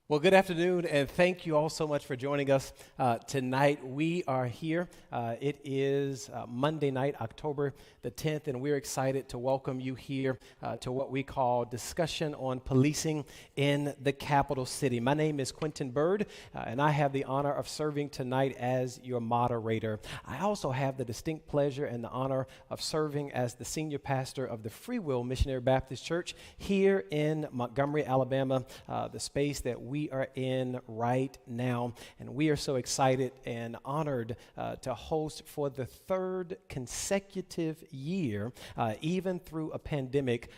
Well, good afternoon, and thank you all so much for joining us tonight. We are here. It is Monday night, October the 10th, and we're excited to welcome you here to what we call Discussion on Policing in the Capital City. My name is Quentin Bird, and I have the honor of serving tonight as your moderator. I also have the distinct pleasure and the honor of serving as the senior pastor of the Free Will Missionary Baptist Church here in Montgomery, Alabama, the space that we are in right now. And we are so excited and honored to host for the third consecutive year, even through a pandemic,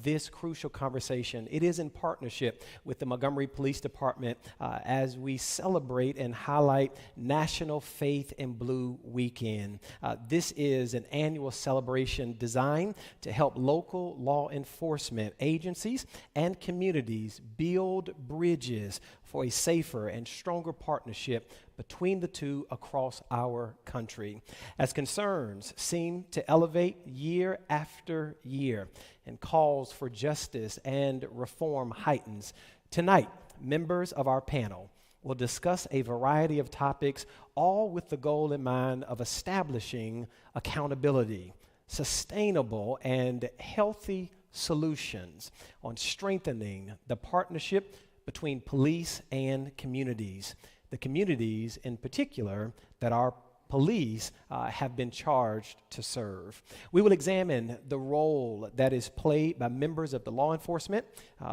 this crucial conversation. It is in partnership with the Montgomery Police Department as we celebrate and highlight National Faith in Blue Weekend. This is an annual celebration designed to help local law enforcement agencies and communities build bridges for a safer and stronger partnership between the two across our country. As concerns seem to elevate year after year and calls for justice and reform heightens, tonight, members of our panel will discuss a variety of topics, all with the goal in mind of establishing accountability, sustainable and healthy solutions on strengthening the partnership between police and communities, the communities in particular that our police have been charged to serve. We will examine the role that is played by members of the law enforcement,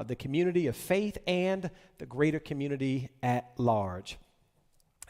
the community of faith, and the greater community at large.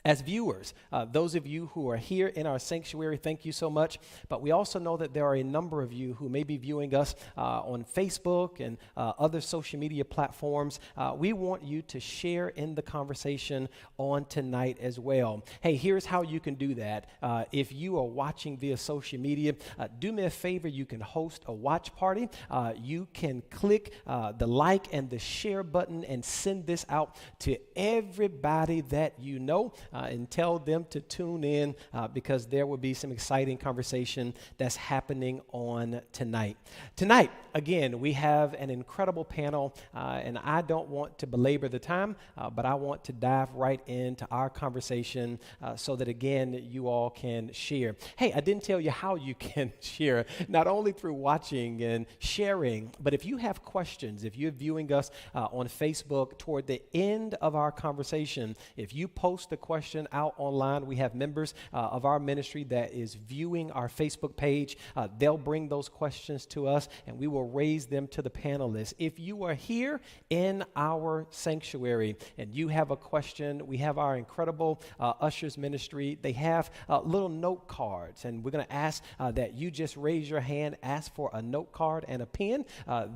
As viewers, those of you who are here in our sanctuary, thank you so much. But we also know that there are a number of you who may be viewing us on Facebook and other social media platforms. We want you to share in the conversation on tonight as well. Hey, here's how you can do that. If you are watching via social media, do me a favor. You can host a watch party. You can click the like and the share button and send this out to everybody that you know. And tell them to tune in because there will be some exciting conversation that's happening on tonight. Tonight, again, we have an incredible panel, and I don't want to belabor the time, but I want to dive right into our conversation so that, again, you all can share. Hey, I didn't tell you how you can share, not only through watching and sharing, but if you have questions, if you're viewing us on Facebook toward the end of our conversation, if you post the question out online, we have members of our ministry that is viewing our Facebook page. They'll bring those questions to us and we will raise them to the panelists. If you are here in our sanctuary and you have a question, we have our incredible ushers ministry. They have little note cards, and we're going to ask that you just raise your hand, ask for a note card and a pen.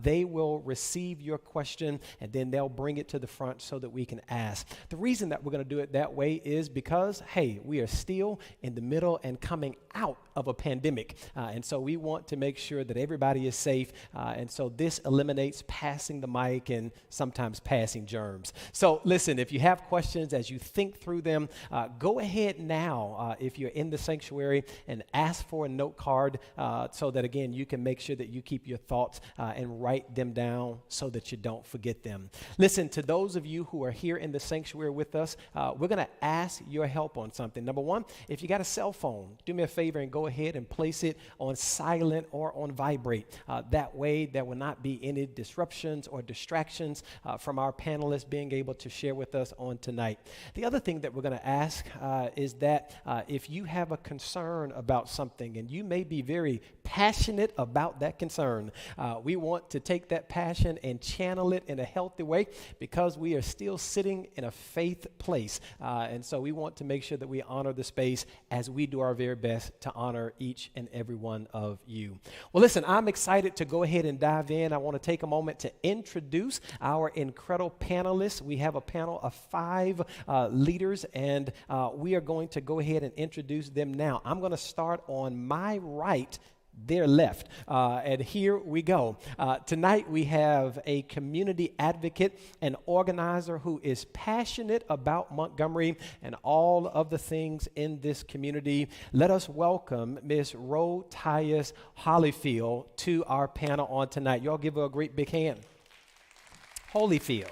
They will receive your question and then they'll bring it to the front so that we can ask. The reason that we're going to do it that way is because, hey, we are still in the middle and coming out of a pandemic. And so we want to make sure that everybody is safe. And so this eliminates passing the mic and sometimes passing germs. So listen, if you have questions as you think through them, go ahead now if you're in the sanctuary and ask for a note card so that, again, you can make sure that you keep your thoughts and write them down so that you don't forget them. Listen, to those of you who are here in the sanctuary with us, we're going to ask your help on something. Number one, if you got a cell phone, do me a favor and go ahead and place it on silent or on vibrate. That way there will not be any disruptions or distractions from our panelists being able to share with us on tonight. The other thing that we're going to ask is that if you have a concern about something and you may be very passionate about that concern, we want to take that passion and channel it in a healthy way because we are still sitting in a faith place. And so we want to make sure that we honor the space as we do our very best to honor each and every one of you. Well, listen, I'm excited to go ahead and dive in. I want to take a moment to introduce our incredible panelists. We have a panel of 5 leaders, and we are going to go ahead and introduce them now. I'm going to start on my right, their left. And here we go. Tonight we have a community advocate and organizer who is passionate about Montgomery and all of the things in this community. Let us welcome Ms. Tyus Holyfield to our panel on tonight. Y'all give her a great big hand. Holyfield.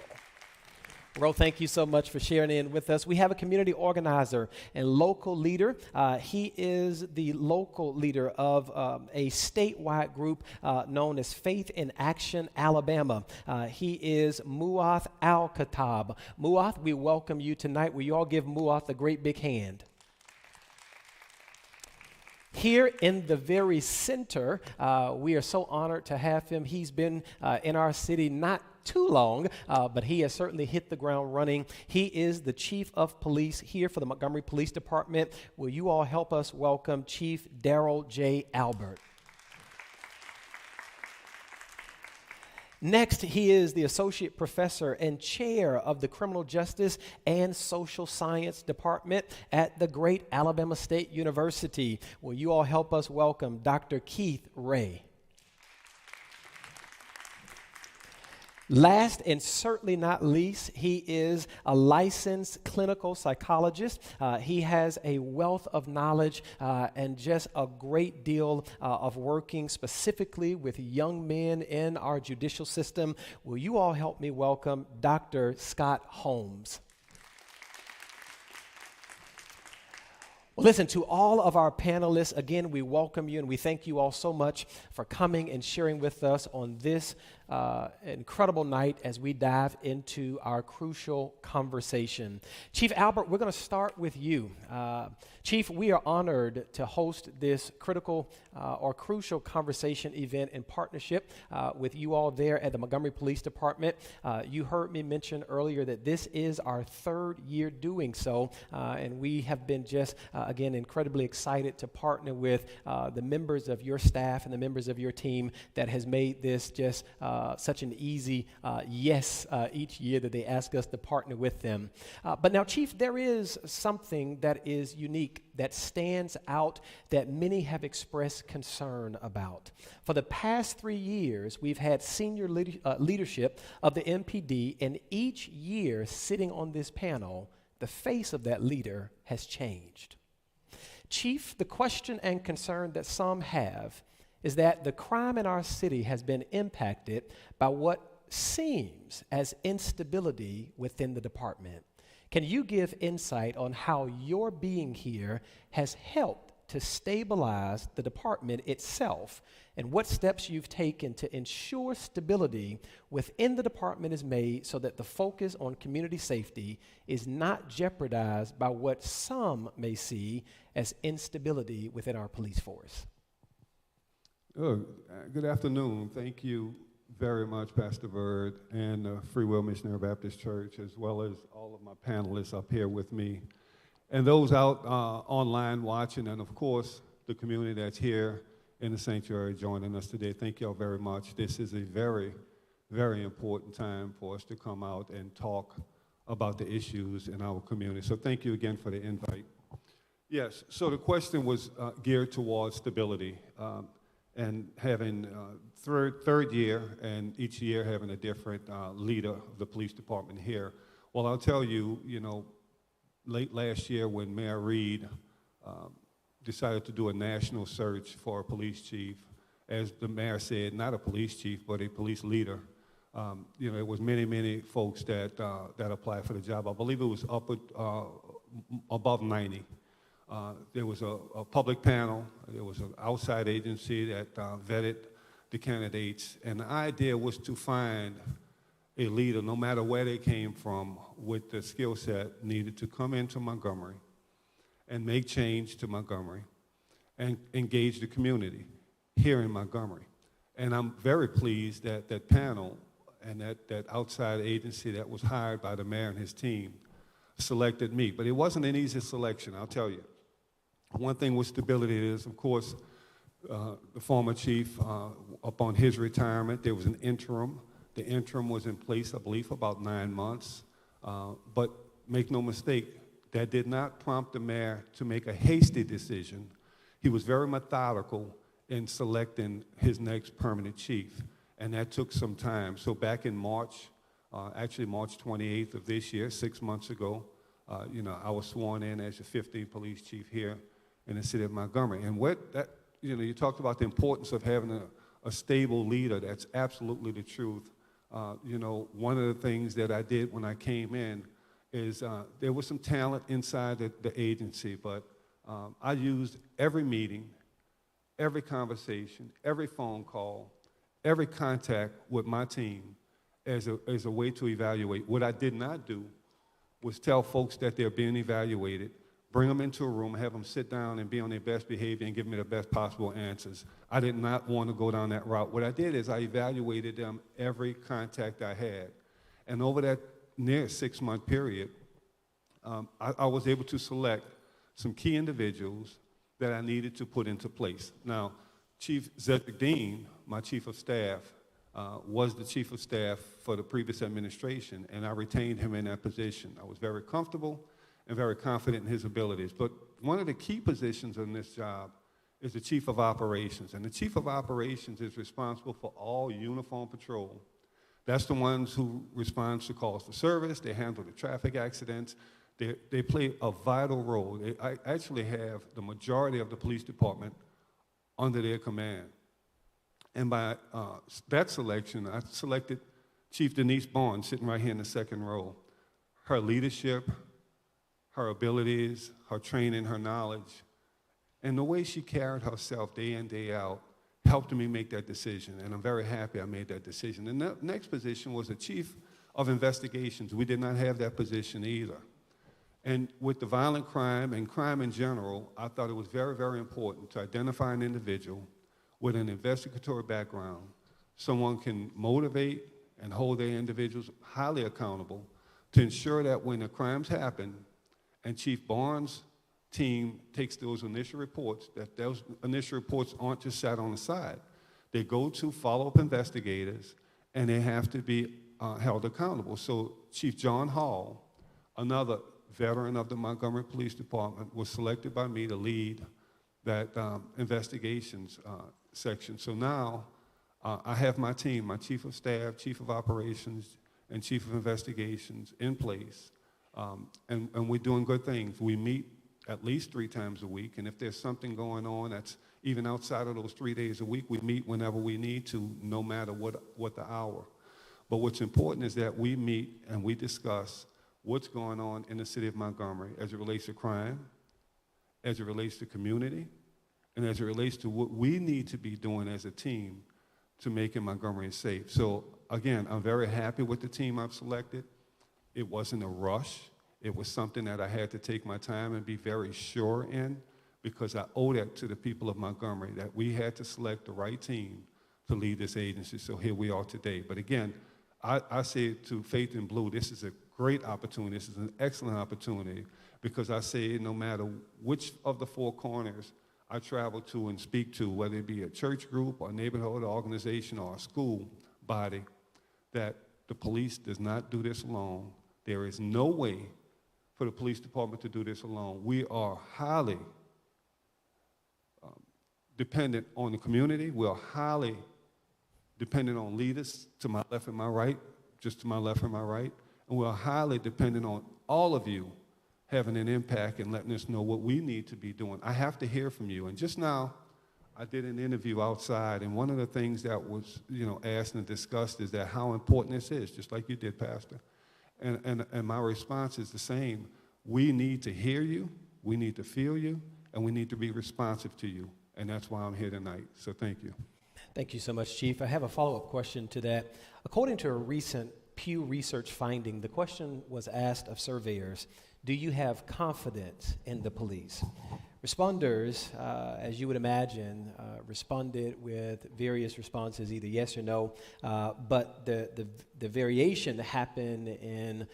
Ro, thank you so much for sharing in with us. We have a community organizer and local leader. He is the local leader of a statewide group known as Faith in Action Alabama. He is Muath Al-Khattab. Muath, we welcome you tonight. Will you all give Muath a great big hand? Here in the very center, we are so honored to have him. He's been in our city not too long, but he has certainly hit the ground running. He is the chief of police here for the Montgomery Police Department. Will you all help us welcome Chief Darrell J. Albert? Next, he is the associate professor and chair of the Criminal Justice and Social Science Department at the great Alabama State University. Will you all help us welcome Dr. Keith Ray? Last and certainly not least, he is a licensed clinical psychologist. He has a wealth of knowledge and just a great deal of working specifically with young men in our judicial system. Will you all help me welcome Dr. Scott Holmes? Well, listen, to all of our panelists, again, we welcome you and we thank you all so much for coming and sharing with us on this incredible night as we dive into our crucial conversation. Chief Albert, we're going to start with you. Chief, we are honored to host this critical or crucial conversation event in partnership with you all there at the Montgomery Police Department. You heard me mention earlier that this is our third year doing so, and we have been just, again, incredibly excited to partner with the members of your staff and the members of your team that has made this just such an easy yes each year that they ask us to partner with them. But now, Chief, there is something that is unique, that stands out, that many have expressed concern about. For the past 3 years, we've had senior leadership of the MPD, and each year sitting on this panel, the face of that leader has changed. Chief, the question and concern that some have is that the crime in our city has been impacted by what seems as instability within the department. Can you give insight on how your being here has helped to stabilize the department itself, and what steps you've taken to ensure stability within the department is made so that the focus on community safety is not jeopardized by what some may see as instability within our police force? Good afternoon. Thank you very much, Pastor Bird, and Free Will Missionary Baptist Church, as well as all of my panelists up here with me, and those out online watching, and of course, the community that's here in the sanctuary joining us today. Thank you all very much. This is a very, very important time for us to come out and talk about the issues in our community. So thank you again for the invite. Yes, so the question was geared towards stability. And having third year, and each year having a different leader of the police department here. Well, I'll tell you, late last year when Mayor Reed decided to do a national search for a police chief, as the mayor said, not a police chief, but a police leader. It was many folks that applied for the job. I believe it was above 90. There was a public panel, there was an outside agency that vetted the candidates, and the idea was to find a leader, no matter where they came from, with the skill set needed to come into Montgomery and make change to Montgomery and engage the community here in Montgomery. And I'm very pleased that that panel and that outside agency that was hired by the mayor and his team selected me. But it wasn't an easy selection, I'll tell you. One thing with stability is, of course, the former chief, upon his retirement, there was an interim. The interim was in place, I believe, for about 9 months. But make no mistake, that did not prompt the mayor to make a hasty decision. He was very methodical in selecting his next permanent chief, and that took some time. So back in March, actually March 28th of this year, 6 months ago, I was sworn in as the 15th police chief here in the city of Montgomery. And you talked about the importance of having a stable leader. That's absolutely the truth. one of the things that I did when I came in is there was some talent inside the agency, but I used every meeting, every conversation, every phone call, every contact with my team as a way to evaluate. What I did not do was tell folks that they're being evaluated, bring them into a room, have them sit down and be on their best behavior and give me the best possible answers. I did not want to go down that route. What I did is I evaluated them every contact I had. And over that near 6-month period, I was able to select some key individuals that I needed to put into place. Now, Chief Zedrick Dean, my chief of staff, was the chief of staff for the previous administration, and I retained him in that position. I was very comfortable and very confident in his abilities. But one of the key positions in this job is the chief of operations, and the chief of operations is responsible for all uniform patrol. That's the ones who respond to calls for service. They handle the traffic accidents. They play a vital role. I actually have the majority of the police department under their command. And by that selection, I selected Chief Denise Barnes, sitting right here in the second row. Her leadership, her abilities, her training, her knowledge, and the way she carried herself day in, day out helped me make that decision, and I'm very happy I made that decision. And the next position was the Chief of Investigations. We did not have that position either. And with the violent crime and crime in general, I thought it was very, very important to identify an individual with an investigatory background. Someone can motivate and hold their individuals highly accountable to ensure that when the crimes happen and Chief Barnes' team takes those initial reports, that those initial reports aren't just sat on the side. They go to follow-up investigators, and they have to be held accountable. So Chief John Hall, another veteran of the Montgomery Police Department, was selected by me to lead that investigations section. So now I have my team, my chief of staff, chief of operations, and chief of investigations in place, and we're doing good things. We meet at least 3 times a week, and if there's something going on that's even outside of those 3 days a week, we meet whenever we need to, no matter what the hour. But what's important is that we meet and we discuss what's going on in the city of Montgomery as it relates to crime, as it relates to community, and as it relates to what we need to be doing as a team to make Montgomery safe. So again, I'm very happy with the team I've selected. It wasn't a rush. It was something that I had to take my time and be very sure in, because I owe that to the people of Montgomery, that we had to select the right team to lead this agency. So here we are today. But again, I say to Faith in Blue, this is a great opportunity. This is an excellent opportunity, because I say no matter which of the 4 corners I travel to and speak to, whether it be a church group or a neighborhood organization or a school body, that the police does not do this alone. There is no way for the police department to do this alone. We are highly dependent on the community. We are highly dependent on leaders to my left and my right, just to my left and my right. And we are highly dependent on all of you having an impact and letting us know what we need to be doing. I have to hear from you. And just now, I did an interview outside, and one of the things that was, asked and discussed is that how important this is, just like you did, Pastor. And my response is the same. We need to hear you, we need to feel you, and we need to be responsive to you. And that's why I'm here tonight. So thank you. Thank you so much, Chief. I have a follow-up question to that. According to a recent Pew Research finding, the question was asked of surveyors, do you have confidence in the police? Responders, as you would imagine, responded with various responses, either yes or no, but the variation happened in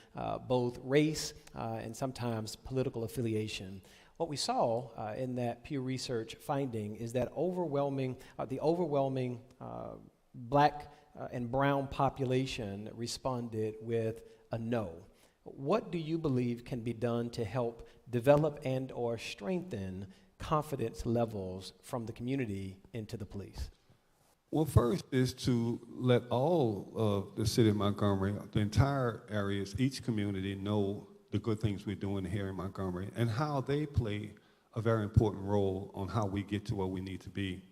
both race and sometimes political affiliation. What we saw in that Pew Research finding is that the overwhelming black and brown population responded with a no. What do you believe can be done to help develop and or strengthen confidence levels from the community into the police? Well, first is to let all of the city of Montgomery, the entire areas, each community know the good things we're doing here in Montgomery and how they play a very important role on how we get to where we need to be.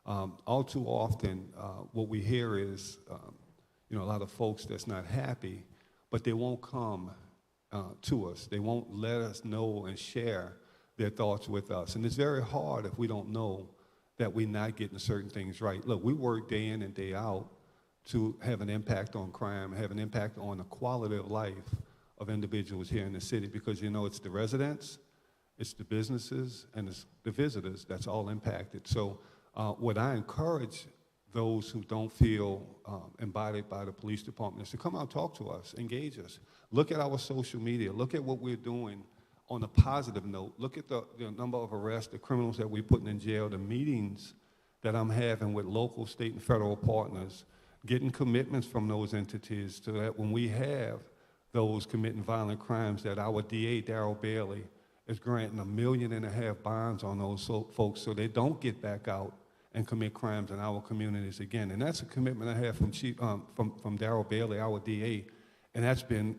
All too often, what we hear is, a lot of folks that's not happy, but they won't come to us. They won't let us know and share their thoughts with us. And it's very hard if we don't know that we're not getting certain things right. Look, we work day in and day out to have an impact on crime, have an impact on the quality of life of individuals here in the city, because it's the residents, it's the businesses, and it's the visitors that's all impacted. So what I encourage those who don't feel embodied by the police department is to come out and talk to us, engage us. Look at our social media, look at what we're doing on a positive note. Look at the number of arrests, the criminals that we're putting in jail, the meetings that I'm having with local, state, and federal partners, getting commitments from those entities so that when we have those committing violent crimes, that our DA, Darrell Bailey, is granting $1.5 million bonds on those folks so they don't get back out and commit crimes in our communities again. And that's a commitment I have from Darrell Bailey, our DA, and that's been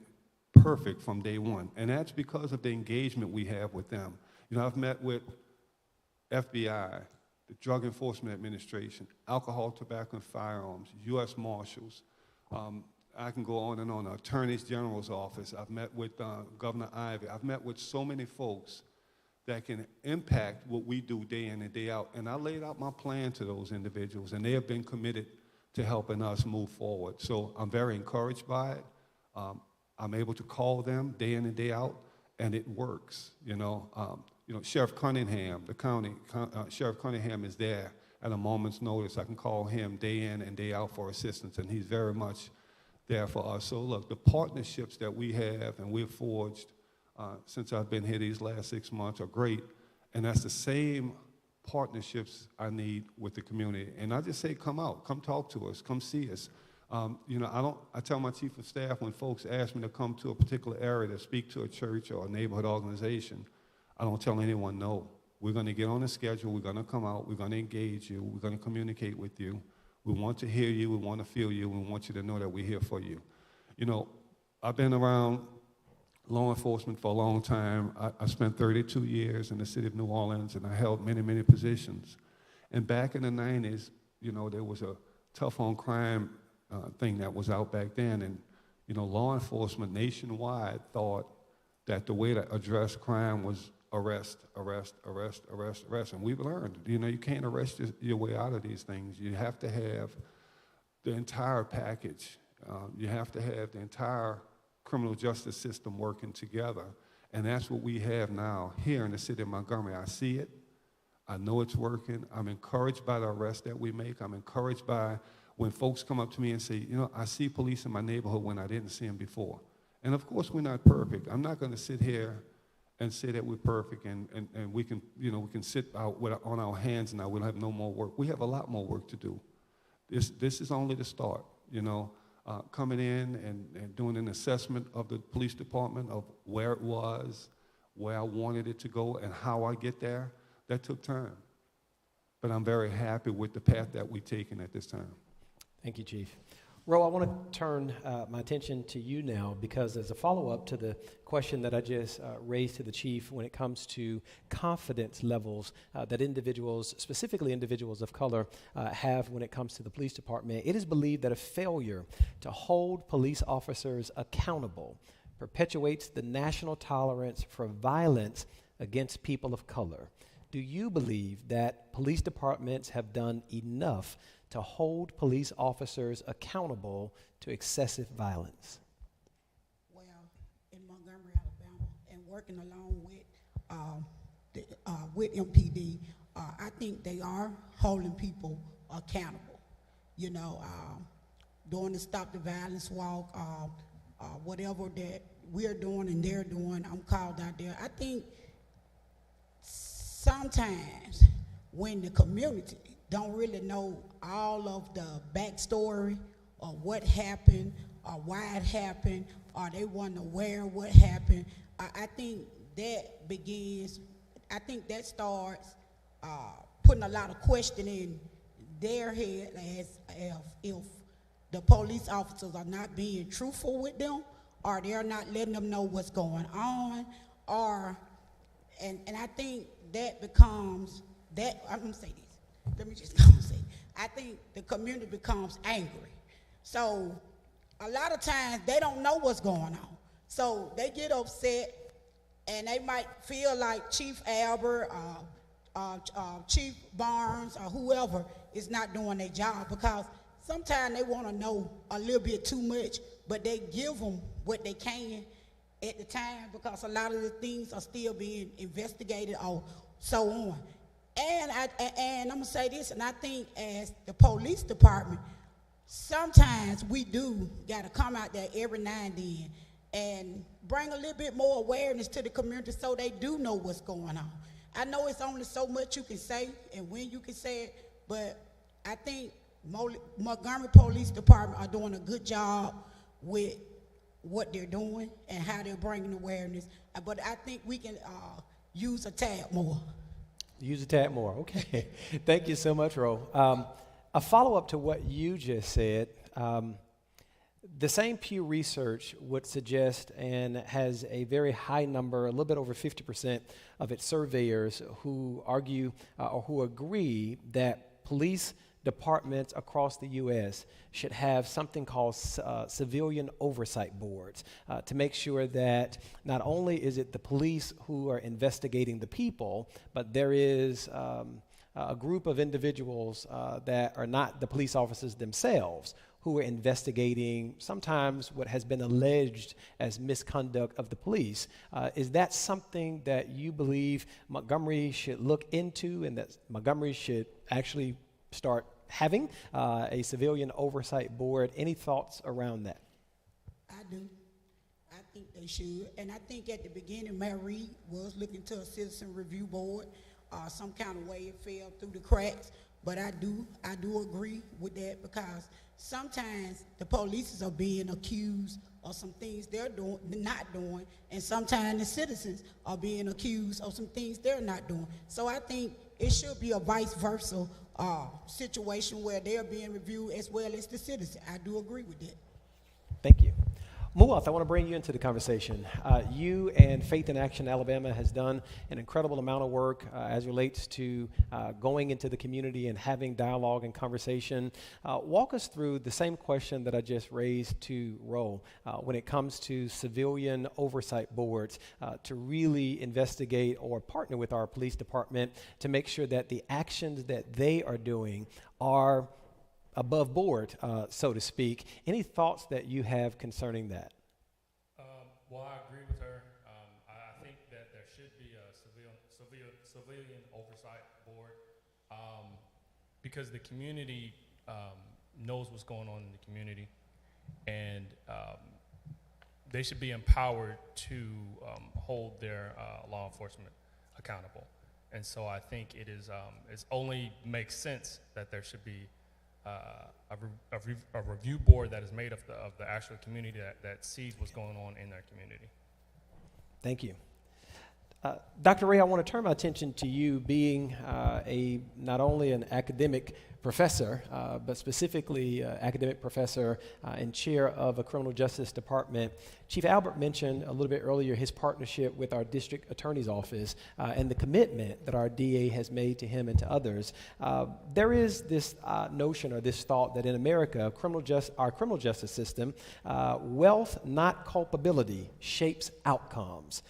perfect from day one. And that's because of the engagement we have with them. I've met with FBI, the Drug Enforcement Administration, Alcohol, Tobacco, and Firearms, U.S. Marshals. I can go on and on, the Attorney General's office. I've met with Governor Ivey. I've met with so many folks that can impact what we do day in and day out. And I laid out my plan to those individuals, and they have been committed to helping us move forward. So I'm very encouraged by it. I'm able to call them day in and day out, and it works. Sheriff Cunningham, the county, Sheriff Cunningham is there at a moment's notice. I can call him day in and day out for assistance, and he's very much there for us. So look, the partnerships that we have and we've forged since I've been here these last 6 months are great, and that's the same partnerships I need with the community. And I just say, come out, come talk to us, come see us. I tell my chief of staff when folks ask me to come to a particular area to speak to a church or a neighborhood organization, I don't tell anyone no. We're going to get on a schedule, we're going to come out, we're going to engage you, we're going to communicate with you. We want to hear you, we want to feel you, we want you to know that we're here for you. I've been around law enforcement for a long time. I spent 32 years in the city of New Orleans, and I held many, many positions. And back in the 90s, there was a tough on crime thing that was out back then, and law enforcement nationwide thought that the way to address crime was arrest. And we've learned, you can't arrest your way out of these things. You have to have the entire package. You have to have the entire criminal justice system working together. And that's what we have now here in the city of Montgomery. I see it. I know it's working. I'm encouraged by the arrests that we make. I'm encouraged by when folks come up to me and say, I see police in my neighborhood when I didn't see them before. And of course, we're not perfect. I'm not going to sit here and say that we're perfect and we can, we can sit out on our hands now. We'll have no more work. We have a lot more work to do. This is only the start, coming in and doing an assessment of the police department of where it was, where I wanted it to go, and how I get there. That took time. But I'm very happy with the path that we've taken at this time. Thank you, Chief. Ro, I want to turn my attention to you now, because as a follow-up to the question that I just raised to the Chief when it comes to confidence levels that individuals, specifically individuals of color, have when it comes to the police department, it is believed that a failure to hold police officers accountable perpetuates the national tolerance for violence against people of color. Do you believe that police departments have done enough to hold police officers accountable to excessive violence? Well, in Montgomery, Alabama, and working along with MPD, I think they are holding people accountable. Doing the Stop the Violence walk, whatever that we're doing and they're doing, I'm called out there. I think sometimes when the community don't really know all of the backstory or what happened or why it happened, or they wonder where what happened, I think that starts putting a lot of question in their head as if the police officers are not being truthful with them, or they're not letting them know what's going on, and I think that becomes that. I'm gonna say this. Let me just say, I think the community becomes angry. So a lot of times they don't know what's going on. So they get upset and they might feel like Chief Albert, Chief Barnes, or whoever is not doing their job, because sometimes they want to know a little bit too much, but they give them what they can at the time, because a lot of the things are still being investigated or so on. And I'm gonna say this, and I think as the police department, sometimes we do gotta come out there every now and then and bring a little bit more awareness to the community so they do know what's going on. I know it's only so much you can say and when you can say it, but I think Montgomery Police Department are doing a good job with what they're doing and how they're bringing awareness. But I think we can use a tad more. Use a tad more. Okay. Thank you so much, Ro. A follow-up to what you just said, the same Pew Research would suggest, and has a very high number, a little bit over 50% of its surveyors who argue or who agree that police departments across the U.S. should have something called civilian oversight boards to make sure that not only is it the police who are investigating the people, but there is a group of individuals that are not the police officers themselves who are investigating sometimes what has been alleged as misconduct of the police. Is that something that you believe Montgomery should look into, and that Montgomery should actually start having a civilian oversight board? Any thoughts around that? I do. I think they should. And I think at the beginning, Mayor Reed was looking to a citizen review board. Some kind of way it fell through the cracks. But I do agree with that, because sometimes the police are being accused of some things they're not doing, and sometimes the citizens are being accused of some things they're not doing. So I think it should be a vice versa situation where they're being reviewed as well as the citizen. I do agree with that. Thank you. Muath, I want to bring you into the conversation. You and Faith in Action Alabama has done an incredible amount of work as relates to going into the community and having dialogue and conversation. Walk us through the same question that I just raised to Ro when it comes to civilian oversight boards to really investigate or partner with our police department to make sure that the actions that they are doing are above board, so to speak. Any thoughts that you have concerning that? Well, I agree with her. I think that there should be a civilian oversight board because the community knows what's going on in the community, and they should be empowered to hold their law enforcement accountable. And so I think it only makes sense that there should be a review board that is made of the actual community that sees what's going on in their community. Thank you. Dr. Ray, I want to turn my attention to you being not only an academic professor, but specifically academic professor and chair of a criminal justice department. Chief Albert mentioned a little bit earlier his partnership with our district attorney's office and the commitment that our DA has made to him and to others. There is this notion or this thought that in America, our criminal justice system, wealth, not culpability, shapes outcomes.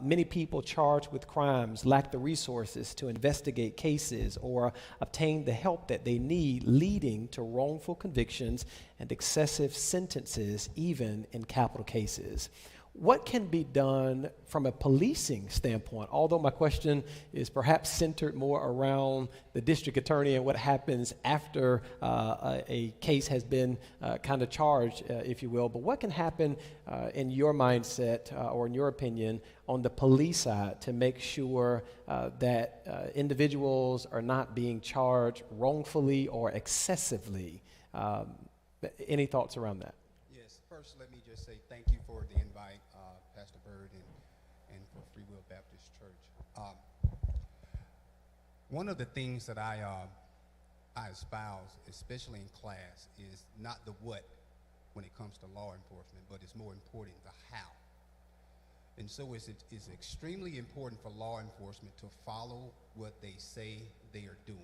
Many people charged with crimes lack the resources to investigate cases or obtain the help that they need, leading to wrongful convictions and excessive sentences, even in capital cases. What can be done from a policing standpoint? Although my question is perhaps centered more around the district attorney and what happens after a case has been kind of charged, if you will. But what can happen in your mindset or in your opinion on the police side to make sure that individuals are not being charged wrongfully or excessively? Any thoughts around that? Yes. First, let me just say thank you for the invite, Pastor Bird, and for Free Will Baptist Church. One of the things that I espouse, especially in class, is not the what when it comes to law enforcement, but it's more important the how. And so it's extremely important for law enforcement to follow what they say they are doing,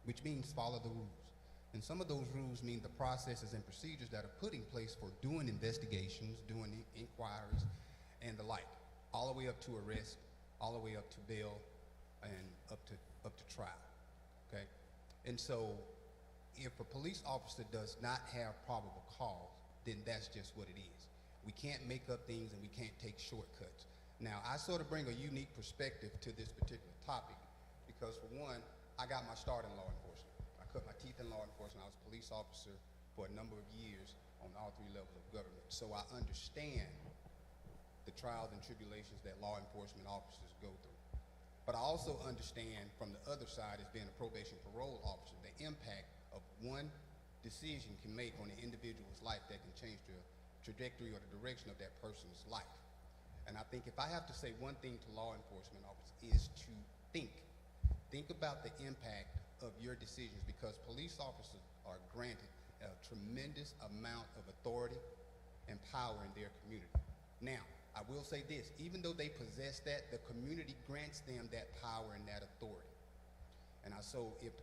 which means follow the rules. And some of those rules mean the processes and procedures that are put in place for doing investigations, doing inquiries, and the like, all the way up to arrest, all the way up to bail, and up to trial. Okay, and so if a police officer does not have probable cause, then that's just what it is. We can't make up things and we can't take shortcuts. Now, I sort of bring a unique perspective to this particular topic because, for one, I got my start in law enforcement. I cut my teeth in law enforcement. I was a police officer for a number of years on all 3 levels of government. So I understand the trials and tribulations that law enforcement officers go through. But I also understand from the other side as being a probation parole officer, the impact of one decision can make on an individual's life that can change the trajectory or the direction of that person's life. And I think if I have to say one thing to law enforcement officers is to think about the impact of your decisions, because police officers are granted a tremendous amount of authority and power in their community. Now, I will say this, even though they possess that, the community grants them that power and that authority. And so if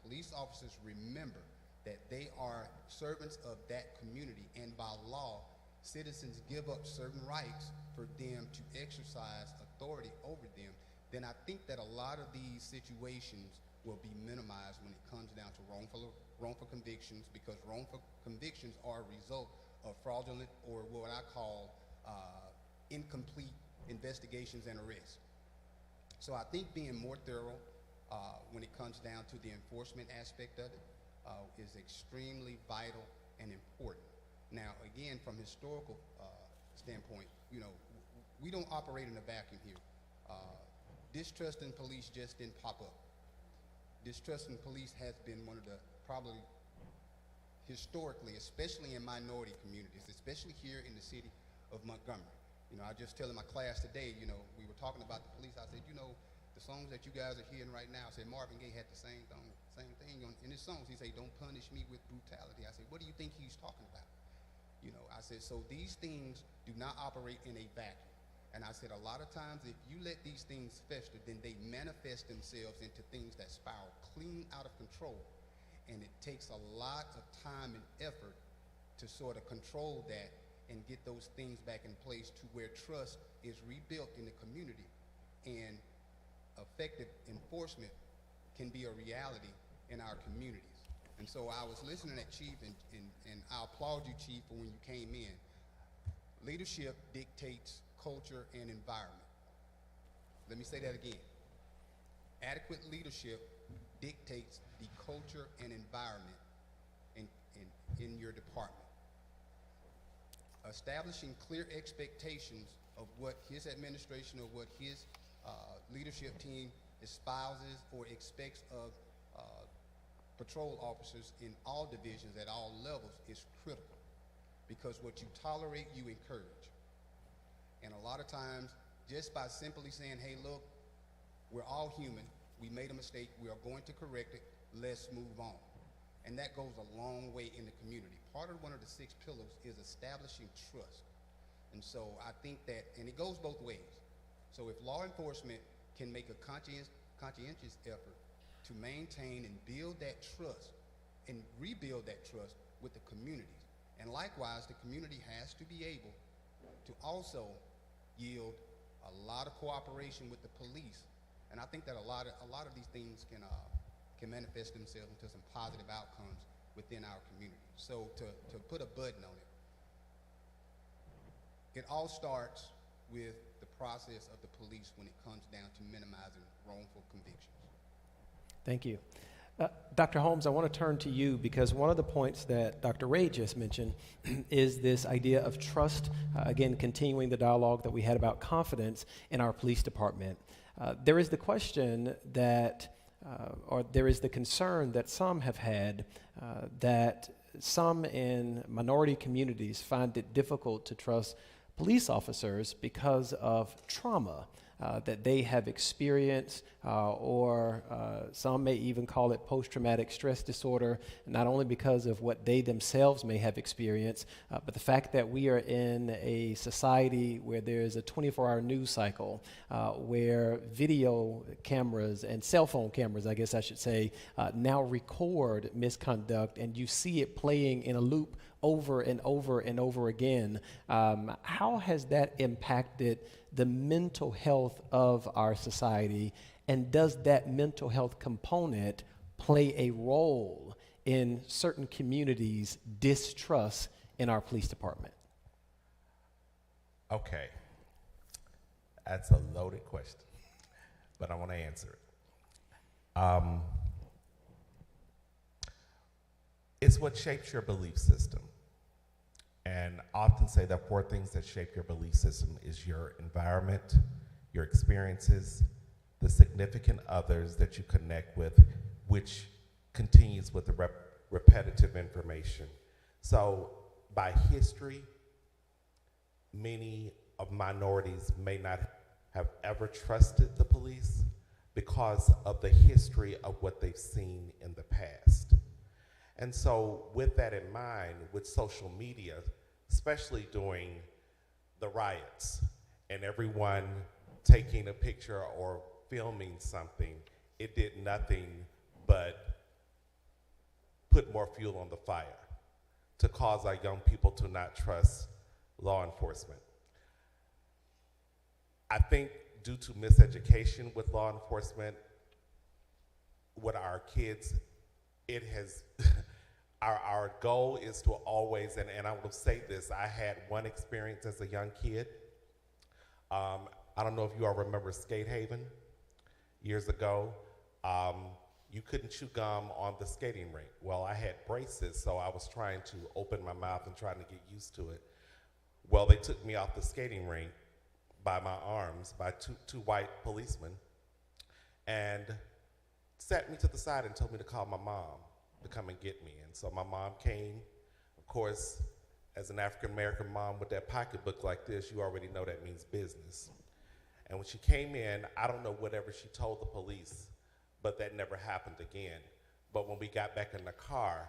police officers remember that they are servants of that community, and by law, citizens give up certain rights for them to exercise authority over them, then I think that a lot of these situations will be minimized when it comes down to wrongful convictions, because wrongful convictions are a result of fraudulent, or what I call incomplete investigations and arrests. So I think being more thorough when it comes down to the enforcement aspect of it is extremely vital and important. Now, again, from historical standpoint, we don't operate in a vacuum here. Distrust in police just didn't pop up. Distrust in police has been one of the probably historically, especially in minority communities, especially here in the city of Montgomery. I just telling my class today, we were talking about the police. I said, the songs that you guys are hearing right now, I said Marvin Gaye had the same thing in his songs. He said, "Don't punish me with brutality." I said, what do you think he's talking about? I said, so these things do not operate in a vacuum. And I said, a lot of times if you let these things fester, then they manifest themselves into things that spiral clean out of control. And it takes a lot of time and effort to sort of control that and get those things back in place to where trust is rebuilt in the community, and effective enforcement can be a reality in our communities. And so I was listening at Chief, and I applaud you, Chief, for when you came in. Leadership dictates culture and environment. Let me say that again. Adequate leadership dictates the culture and environment in your department. Establishing clear expectations of what his administration or what his leadership team espouses or expects of patrol officers in all divisions at all levels is critical, because what you tolerate, you encourage. And a lot of times, just by simply saying, hey, look, we're all human, we made a mistake, we are going to correct it, let's move on. And that goes a long way in the community. Part of one of the 6 pillars is establishing trust. And so I think that, and it goes both ways. So if law enforcement can make a conscientious effort to maintain and build that trust and rebuild that trust with the communities, and likewise, the community has to be able to also yield a lot of cooperation with the police. And I think that a lot of these things can manifest themselves into some positive outcomes within our community. So to put a button on it, it all starts with the process of the police when it comes down to minimizing wrongful convictions. Thank you. Dr. Holmes, I want to turn to you, because one of the points that Dr. Ray just mentioned is this idea of trust, again, continuing the dialogue that we had about confidence in our police department. There is the question that, or there is the concern that some have had that some in minority communities find it difficult to trust police officers because of trauma that they have experienced or some may even call it post-traumatic stress disorder, not only because of what they themselves may have experienced, but the fact that we are in a society where there is a 24-hour news cycle, where video cameras and cell phone cameras, I guess I should say, now record misconduct, and you see it playing in a loop over and over and over again. How has that impacted the mental health of our society, and does that mental health component play a role in certain communities' distrust in our police department? Okay, that's a loaded question, but I want to answer it. It's what shapes your belief system. And I often say that 4 things that shape your belief system is your environment, your experiences, the significant others that you connect with, which continues with the repetitive information. So by history, many of minorities may not have ever trusted the police because of the history of what they've seen in the past. And so with that in mind, with social media, especially during the riots and everyone taking a picture or filming something, it did nothing but put more fuel on the fire to cause our young people to not trust law enforcement. I think due to miseducation with law enforcement, with our kids, it has, our goal is to always, and I will say this, I had one experience as a young kid. I don't know if you all remember Skate Haven years ago. You couldn't chew gum on the skating rink. Well, I had braces, so I was trying to open my mouth and trying to get used to it. Well, they took me off the skating rink by my arms by two white policemen and sat me to the side and told me to call my mom to come and get me. And so my mom came. Of course, as an African-American mom with that pocketbook like this, you already know that means business. And when she came in, I don't know whatever she told the police, but that never happened again. But when we got back in the car,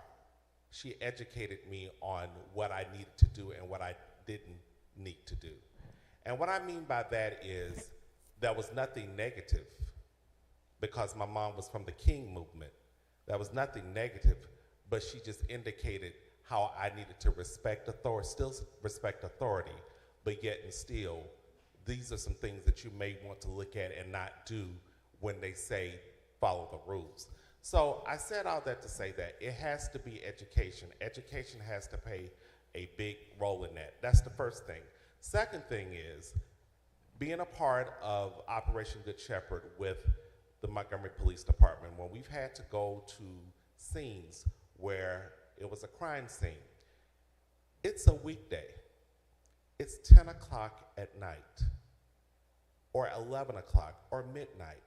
she educated me on what I needed to do and what I didn't need to do. And what I mean by that is there was nothing negative because my mom was from the King movement. There was nothing negative, but she just indicated how I needed to respect authority, still respect authority, but yet and still, these are some things that you may want to look at and not do when they say follow the rules. So I said all that to say that it has to be education. Education has to play a big role in that. That's the first thing. Second thing is being a part of Operation Good Shepherd with the Montgomery Police Department. When we've had to go to scenes where it was a crime scene, it's a weekday. It's 10 o'clock at night or 11 o'clock or midnight.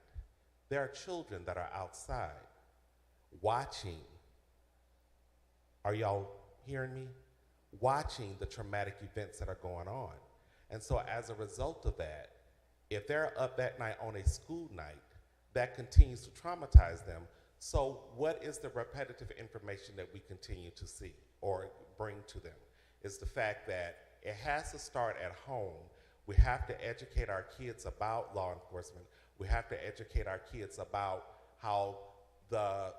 There are children that are outside watching. Are y'all hearing me? Watching the traumatic events that are going on. And so as a result of that, if they're up that night on a school night, that continues to traumatize them. So what is the repetitive information that we continue to see or bring to them? Is the fact that it has to start at home. We have to educate our kids about law enforcement. We have to educate our kids about how the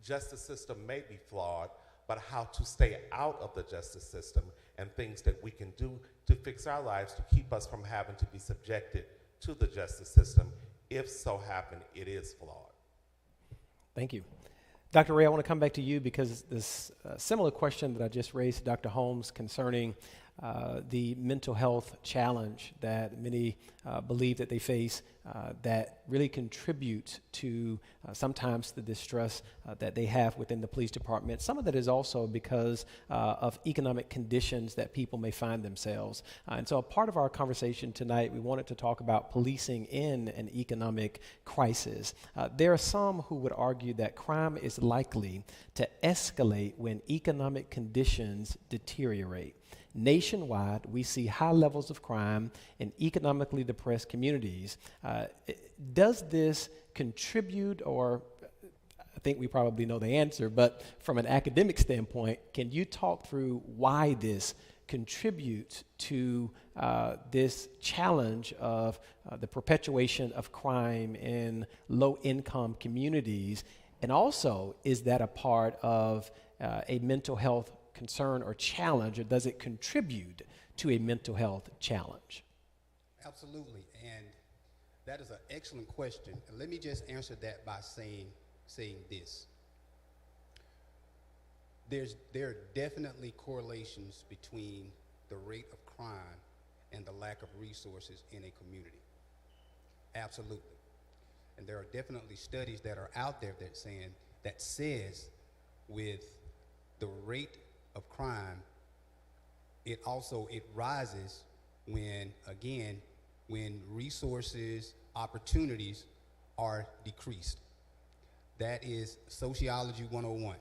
justice system may be flawed, but how to stay out of the justice system and things that we can do to fix our lives to keep us from having to be subjected to the justice system if so happen it is flawed. Thank you. Dr. Ray, I want to come back to you because this similar question that I just raised to Dr. Holmes concerning the mental health challenge that many believe that they face that really contributes to sometimes the distress that they have within the police department. Some of that is also because of economic conditions that people may find themselves. And so a part of our conversation tonight, we wanted to talk about policing in an economic crisis. There are some who would argue that crime is likely to escalate when economic conditions deteriorate. nationwide, we see high levels of crime in economically depressed communities. Does this contribute, or I think we probably know the answer, but from an academic standpoint, can you talk through why this contributes to this challenge of the perpetuation of crime in low-income communities? And also, is that a part of a mental health concern or challenge, or does it contribute to a mental health challenge? Absolutely, and that is an excellent question. And let me just answer that by saying this. There are definitely correlations between the rate of crime and the lack of resources in a community. Absolutely. And there are definitely studies that are out there that says with the rate of crime, it rises when resources, opportunities are decreased. That is Sociology 101.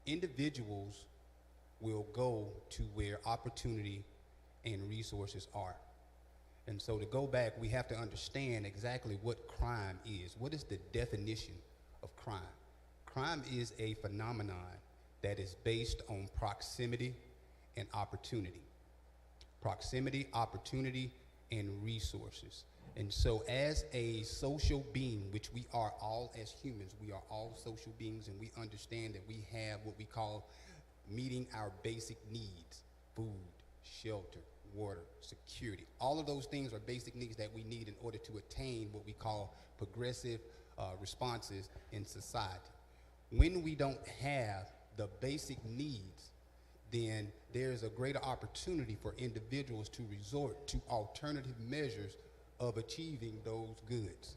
Individuals will go to where opportunity and resources are. And so to go back, we have to understand exactly what crime is. What is the definition of crime? Crime is a phenomenon that is based on proximity and opportunity. Proximity, opportunity, and resources. And so as a social being, which we are all as humans, we are all social beings, and we understand that we have what we call meeting our basic needs: food, shelter, water, security. All of those things are basic needs that we need in order to attain what we call progressive responses in society. When we don't have the basic needs, then there's a greater opportunity for individuals to resort to alternative measures of achieving those goods.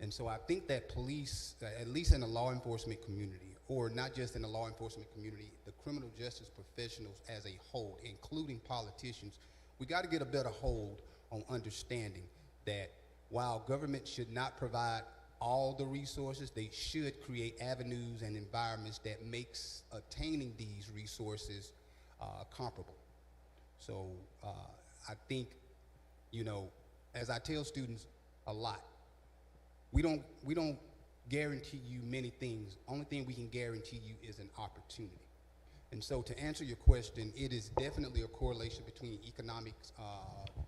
And so I think that police, at least in the law enforcement community, or not just in the law enforcement community, the criminal justice professionals as a whole, including politicians, we got to get a better hold on understanding that while government should not provide all the resources, they should create avenues and environments that makes attaining these resources comparable. So I think, as I tell students a lot, we don't guarantee you many things. Only thing we can guarantee you is an opportunity. And so to answer your question, it is definitely a correlation between economic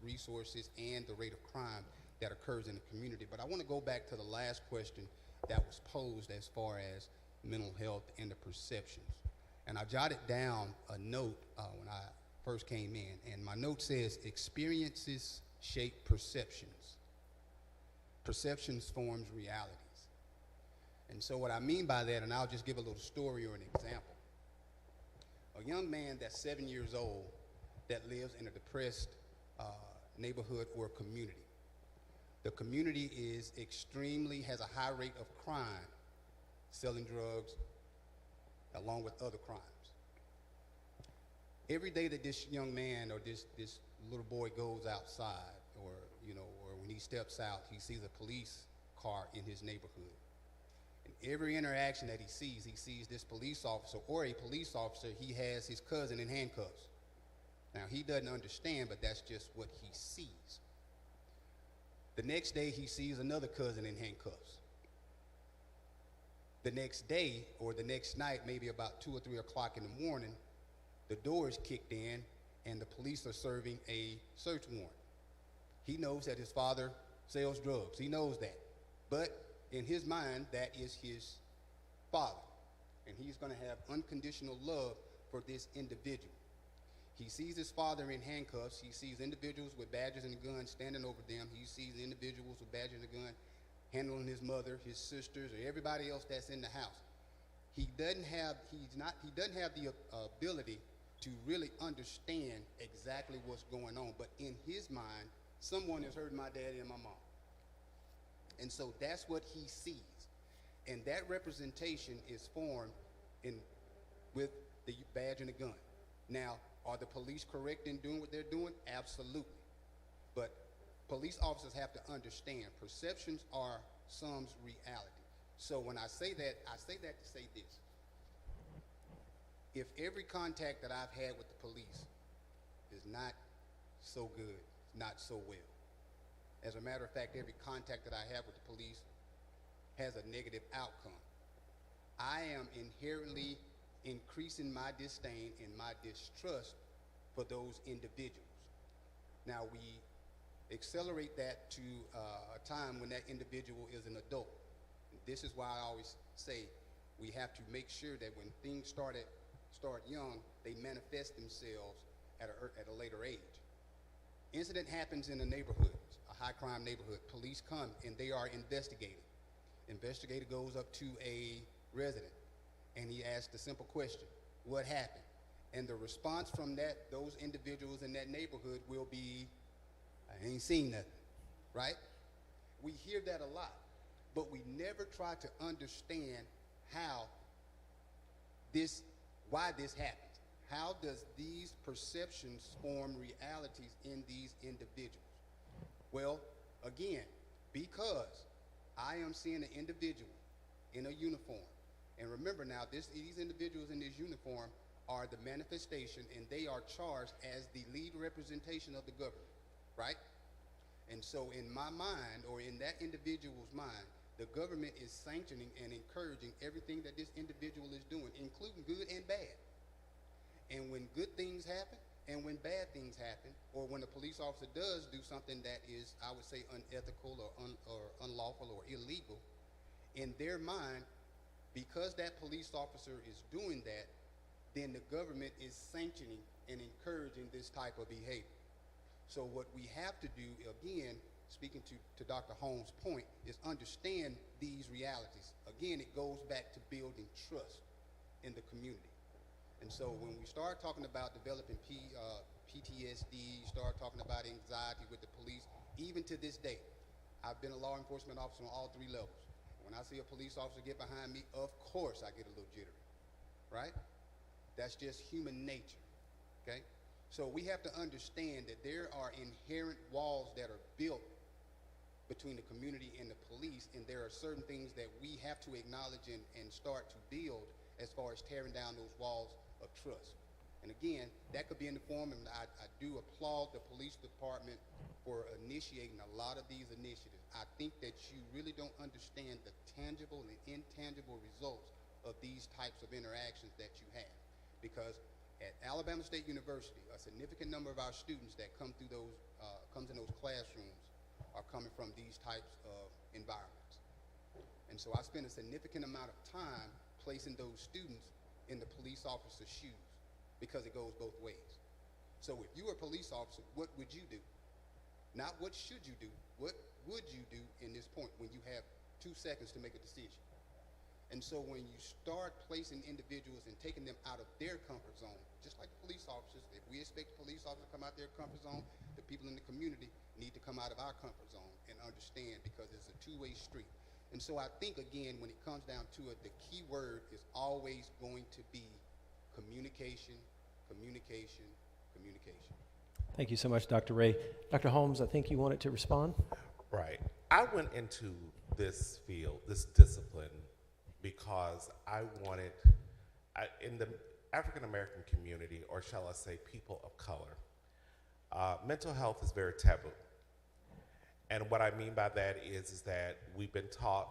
resources and the rate of crime that occurs in the community. But I want to go back to the last question that was posed as far as mental health and the perceptions. And I jotted down a note when I first came in, and my note says, experiences shape perceptions. Perceptions forms realities. And so what I mean by that, and I'll just give a little story or an example. A young man that's 7 years old that lives in a depressed neighborhood or community. The community has a high rate of crime, selling drugs, along with other crimes. Every day that this young man or this little boy goes outside, or when he steps out, he sees a police car in his neighborhood. And every interaction that he sees this police officer or a police officer, he has his cousin in handcuffs. Now, he doesn't understand, but that's just what he sees. The next day, he sees another cousin in handcuffs. The next day, or the next night, maybe about 2 or 3 o'clock in the morning, the door is kicked in, and the police are serving a search warrant. He knows that his father sells drugs. He knows that. But in his mind, that is his father. And he's going to have unconditional love for this individual. He sees his father in handcuffs. He sees individuals with badges and guns standing over them. He sees individuals with badges and a gun handling his mother, his sisters, or everybody else that's in the house. He doesn't have the ability to really understand exactly what's going on. But in his mind, someone has hurt my daddy and my mom. And so that's what he sees. And that representation is formed with the badge and the gun. Now, are the police correct in doing what they're doing? Absolutely. But police officers have to understand perceptions are some's reality. So when I say that to say this. if every contact that I've had with the police is not so good, not so well. As a matter of fact, every contact that I have with the police has a negative outcome. I am inherently increasing my disdain and my distrust for those individuals. Now, we accelerate that to a time when that individual is an adult. And this is why I always say we have to make sure that when things start young, they manifest themselves at a later age. Incident happens in a neighborhood, a high crime neighborhood. Police come and they are investigating. Investigator goes up to a resident and he asks the simple question, what happened? And the response from those individuals in that neighborhood will be, I ain't seen nothing, right? We hear that a lot, but we never try to understand why this happens. How does these perceptions form realities in these individuals? Well, again, because I am seeing an individual in a uniform, and remember now, these individuals in this uniform are the manifestation, and they are charged as the lead representation of the government, right? And so in my mind, or in that individual's mind, the government is sanctioning and encouraging everything that this individual is doing, including good and bad. And when good things happen, and when bad things happen, or when a police officer does do something that is, I would say, unethical or unlawful or illegal, in their mind, because that police officer is doing that, then the government is sanctioning and encouraging this type of behavior. So what we have to do, again, speaking to Dr. Holmes' point, is understand these realities. Again, it goes back to building trust in the community. And so when we start talking about developing PTSD, start talking about anxiety with the police, even to this day, I've been a law enforcement officer on all 3 levels. When I see a police officer get behind me, of course I get a little jittery, right? That's just human nature, okay? So we have to understand that there are inherent walls that are built between the community and the police, and there are certain things that we have to acknowledge and start to build as far as tearing down those walls of trust. And again, that could be in the form, and I do applaud the police department for initiating a lot of these initiatives. I think that you really don't understand the tangible and intangible results of these types of interactions that you have. Because at Alabama State University, a significant number of our students that comes in those classrooms are coming from these types of environments. And so I spend a significant amount of time placing those students in the police officer's shoes, because it goes both ways. So if you were a police officer, what would you do? Not what should you do, what would you do in this point when you have 2 seconds to make a decision? And so when you start placing individuals and taking them out of their comfort zone, just like the police officers, if we expect the police officers to come out their comfort zone, the people in the community need to come out of our comfort zone and understand, because it's a 2-way street. And so I think, again, when it comes down to it, the key word is always going to be communication, communication, communication. Thank you so much, Dr. Ray. Dr. Holmes, I think you wanted to respond? Right. I went into this field, this discipline, because I wanted, in the African American community, or shall I say people of color, mental health is very taboo. And what I mean by that is that we've been taught,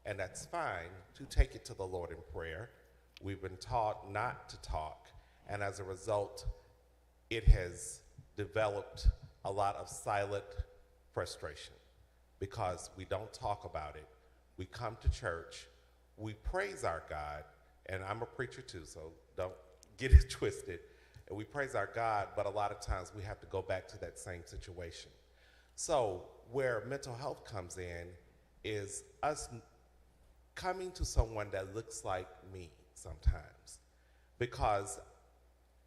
and that's fine, to take it to the Lord in prayer. We've been taught not to talk, and as a result, it has developed a lot of silent frustration because we don't talk about it. We come to church, we praise our God, and I'm a preacher too, so don't get it twisted. And we praise our God, but a lot of times we have to go back to that same situation. So where mental health comes in is us coming to someone that looks like me sometimes. Because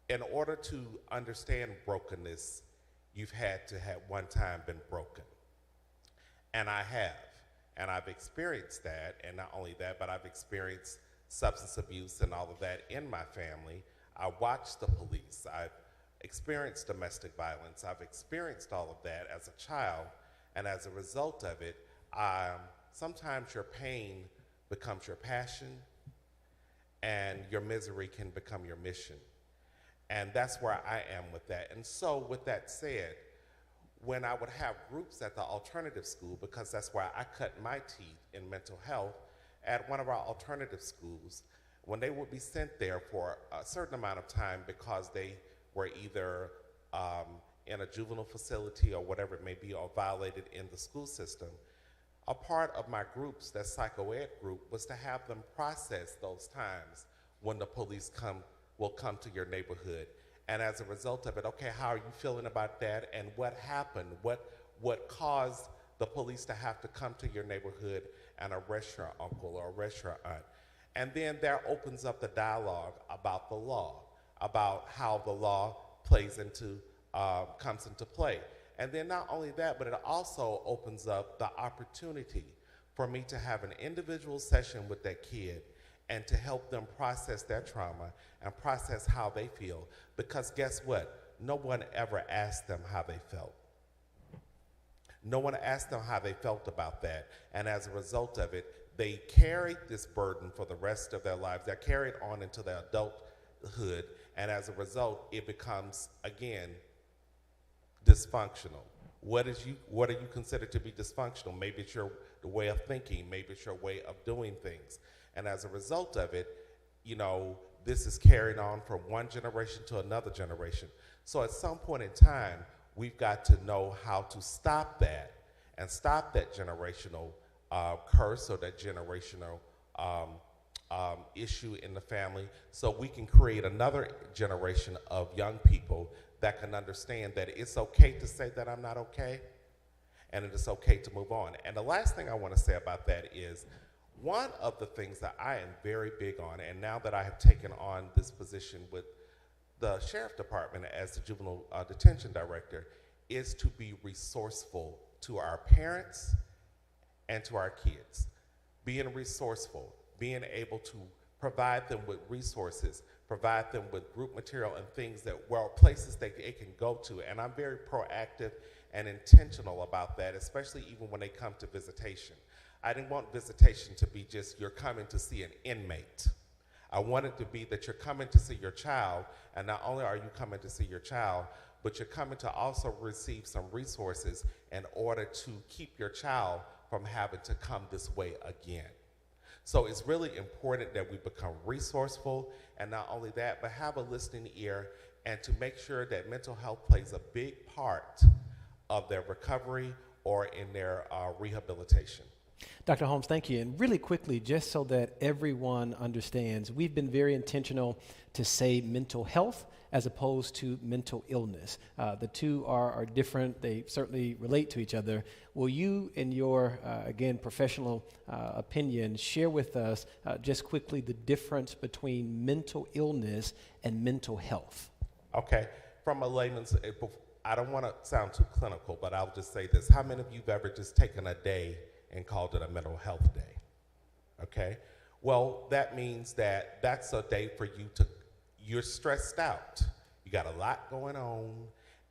in order to understand brokenness, you've had to have one time been broken. And I have. And I've experienced that, and not only that, but I've experienced substance abuse and all of that in my family. I watched the police. I've experienced domestic violence. I've experienced all of that as a child, and as a result of it, sometimes your pain becomes your passion, and your misery can become your mission. And that's where I am with that. And so with that said, when I would have groups at the alternative school, because that's where I cut my teeth in mental health, at one of our alternative schools, when they would be sent there for a certain amount of time because they were either in a juvenile facility or whatever it may be, or violated in the school system, a part of my groups, that psychoed group, was to have them process those times when the police will come to your neighborhood. And as a result of it, okay, how are you feeling about that? And what happened? What caused the police to have to come to your neighborhood and arrest your uncle or arrest your aunt? And then there opens up the dialogue about the law, about how the law comes into play. And then not only that, but it also opens up the opportunity for me to have an individual session with that kid and to help them process their trauma and process how they feel. Because guess what? No one ever asked them how they felt. No one asked them how they felt about that. And as a result of it, they carried this burden for the rest of their lives. They're carried on into their adulthood. And as a result, it becomes, again, dysfunctional. What are you considered to be dysfunctional? Maybe it's the way of thinking. Maybe it's your way of doing things. And as a result of it, this is carried on from one generation to another generation. So at some point in time, we've got to know how to stop that and stop that generational curse or that generational issue in the family, so we can create another generation of young people that can understand that it's okay to say that I'm not okay, and it is okay to move on. And the last thing I want to say about that is, one of the things that I am very big on, and now that I have taken on this position with the Sheriff Department as the Juvenile Detention Director, is to be resourceful to our parents and to our kids. Being resourceful, being able to provide them with resources, provide them with group material and things places they can go to. And I'm very proactive and intentional about that, especially even when they come to visitation. I didn't want visitation to be just you're coming to see an inmate. I want it to be that you're coming to see your child, and not only are you coming to see your child, but you're coming to also receive some resources in order to keep your child from having to come this way again. So it's really important that we become resourceful, and not only that, but have a listening ear, and to make sure that mental health plays a big part of their recovery or in their rehabilitation. Dr. Holmes, thank you. And really quickly, just so that everyone understands, we've been very intentional to say mental health as opposed to mental illness. The two are different. They certainly relate to each other. Will you, in your, again, professional opinion, share with us just quickly the difference between mental illness and mental health? Okay. From a layman's, I don't want to sound too clinical, but I'll just say this. How many of you have ever just taken a day and called it a mental health day? Okay? Well, that means that that's a day for you you're stressed out. You got a lot going on,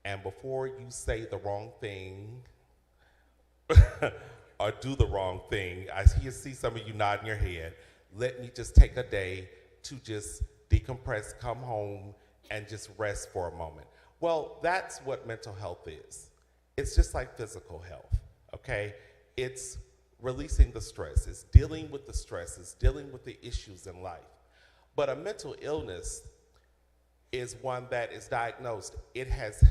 and before you say the wrong thing or do the wrong thing, I see some of you nodding your head, let me just take a day to just decompress, come home, and just rest for a moment. Well, that's what mental health is. It's just like physical health, okay? It's releasing the stress. It's dealing with the stress. It's dealing with the issues in life. But a mental illness is one that is diagnosed. It has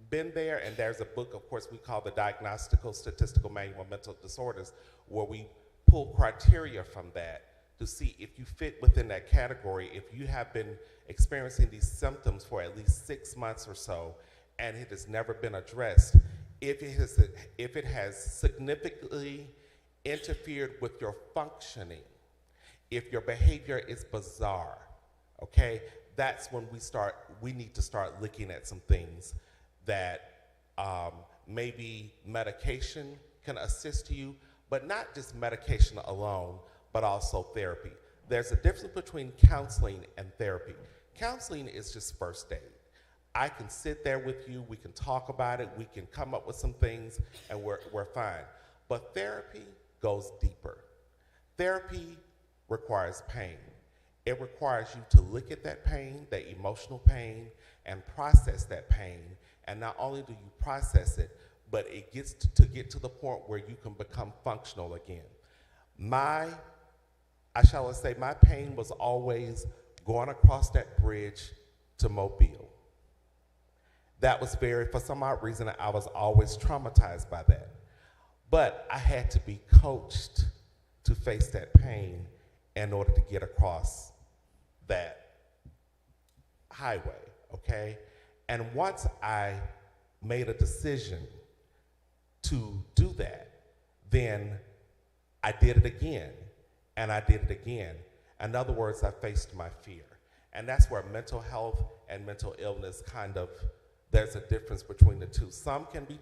been there, and there's a book, of course, we call the Diagnostical Statistical Manual of Mental Disorders, where we pull criteria from that to see if you fit within that category, if you have been experiencing these symptoms for at least 6 months or so, and it has never been addressed. If it has significantly interfered with your functioning, if your behavior is bizarre, okay, that's when we need to start looking at some things that maybe medication can assist you, but not just medication alone, but also therapy. There's a difference between counseling and therapy. Counseling is just first aid. I can sit there with you, we can talk about it, we can come up with some things, and we're fine. But therapy goes deeper. Therapy requires pain. It requires you to look at that pain, that emotional pain, and process that pain. And not only do you process it, but it gets to get to the point where you can become functional again. My pain was always going across that bridge to Mobile. That was for some odd reason, I was always traumatized by that. But I had to be coached to face that pain in order to get across that highway, okay? And once I made a decision to do that, then I did it again, and I did it again. In other words, I faced my fear. And that's where mental health and mental illness there's a difference between the two. Some can be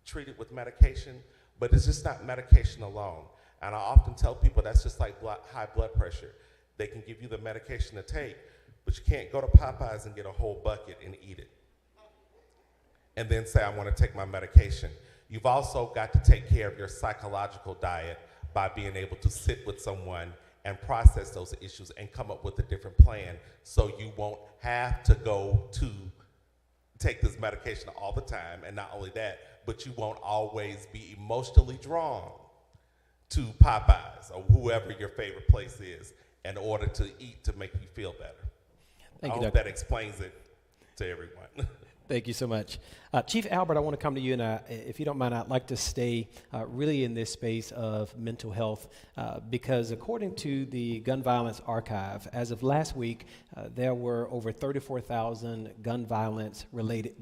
treated with medication, but it's just not medication alone. And I often tell people that's just like high blood pressure. They can give you the medication to take, but you can't go to Popeyes and get a whole bucket and eat it and then say, I want to take my medication. You've also got to take care of your psychological diet by being able to sit with someone and process those issues and come up with a different plan so you won't have to go to take this medication all the time. And not only that, but you won't always be emotionally drawn to Popeyes or whoever your favorite place is in order to eat to make you feel better. Thank I you, hope Doctor. that explains it to everyone. Thank you so much. Chief Albert, I want to come to you, and if you don't mind, I'd like to stay really in this space of mental health because according to the Gun Violence Archive, as of last week, there were over 34,000 gun violence related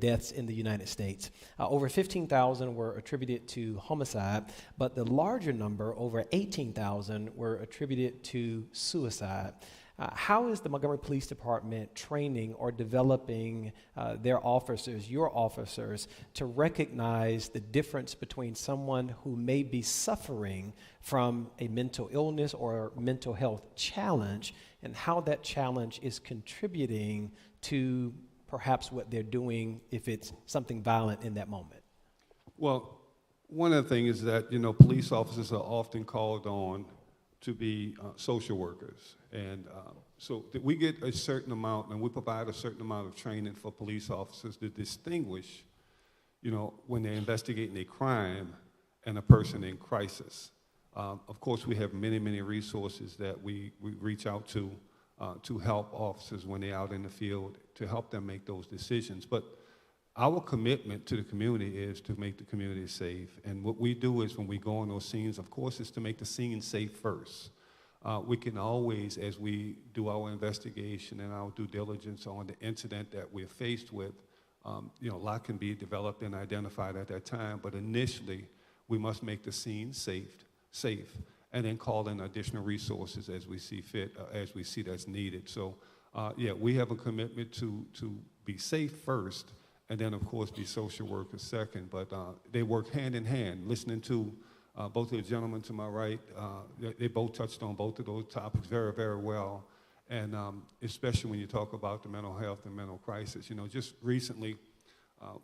deaths in the United States. Over 15,000 were attributed to homicide, but the larger number, over 18,000, were attributed to suicide. How is the Montgomery Police Department training or developing their officers, your officers, to recognize the difference between someone who may be suffering from a mental illness or mental health challenge and how that challenge is contributing to perhaps what they're doing if it's something violent in that moment? Well, one of the things is that, police officers are often called on to be social workers. And so that we get a certain amount, and we provide a certain amount of training for police officers to distinguish, when they're investigating a crime and a person in crisis. Of course, we have many, many resources that we reach out to help officers when they're out in the field, to help them make those decisions. But our commitment to the community is to make the community safe. And what we do is when we go on those scenes, of course, is to make the scene safe first. We can always, as we do our investigation and our due diligence on the incident that we're faced with, a lot can be developed and identified at that time. But initially, we must make the scene safe, and then call in additional resources as we see fit, as we see that's needed. So, we have a commitment to be safe first, and then, of course, be social workers second. But they work hand in hand. Listening to both of the gentlemen to my right, they both touched on both of those topics very, very well. And especially when you talk about the mental health and mental crisis. Just recently,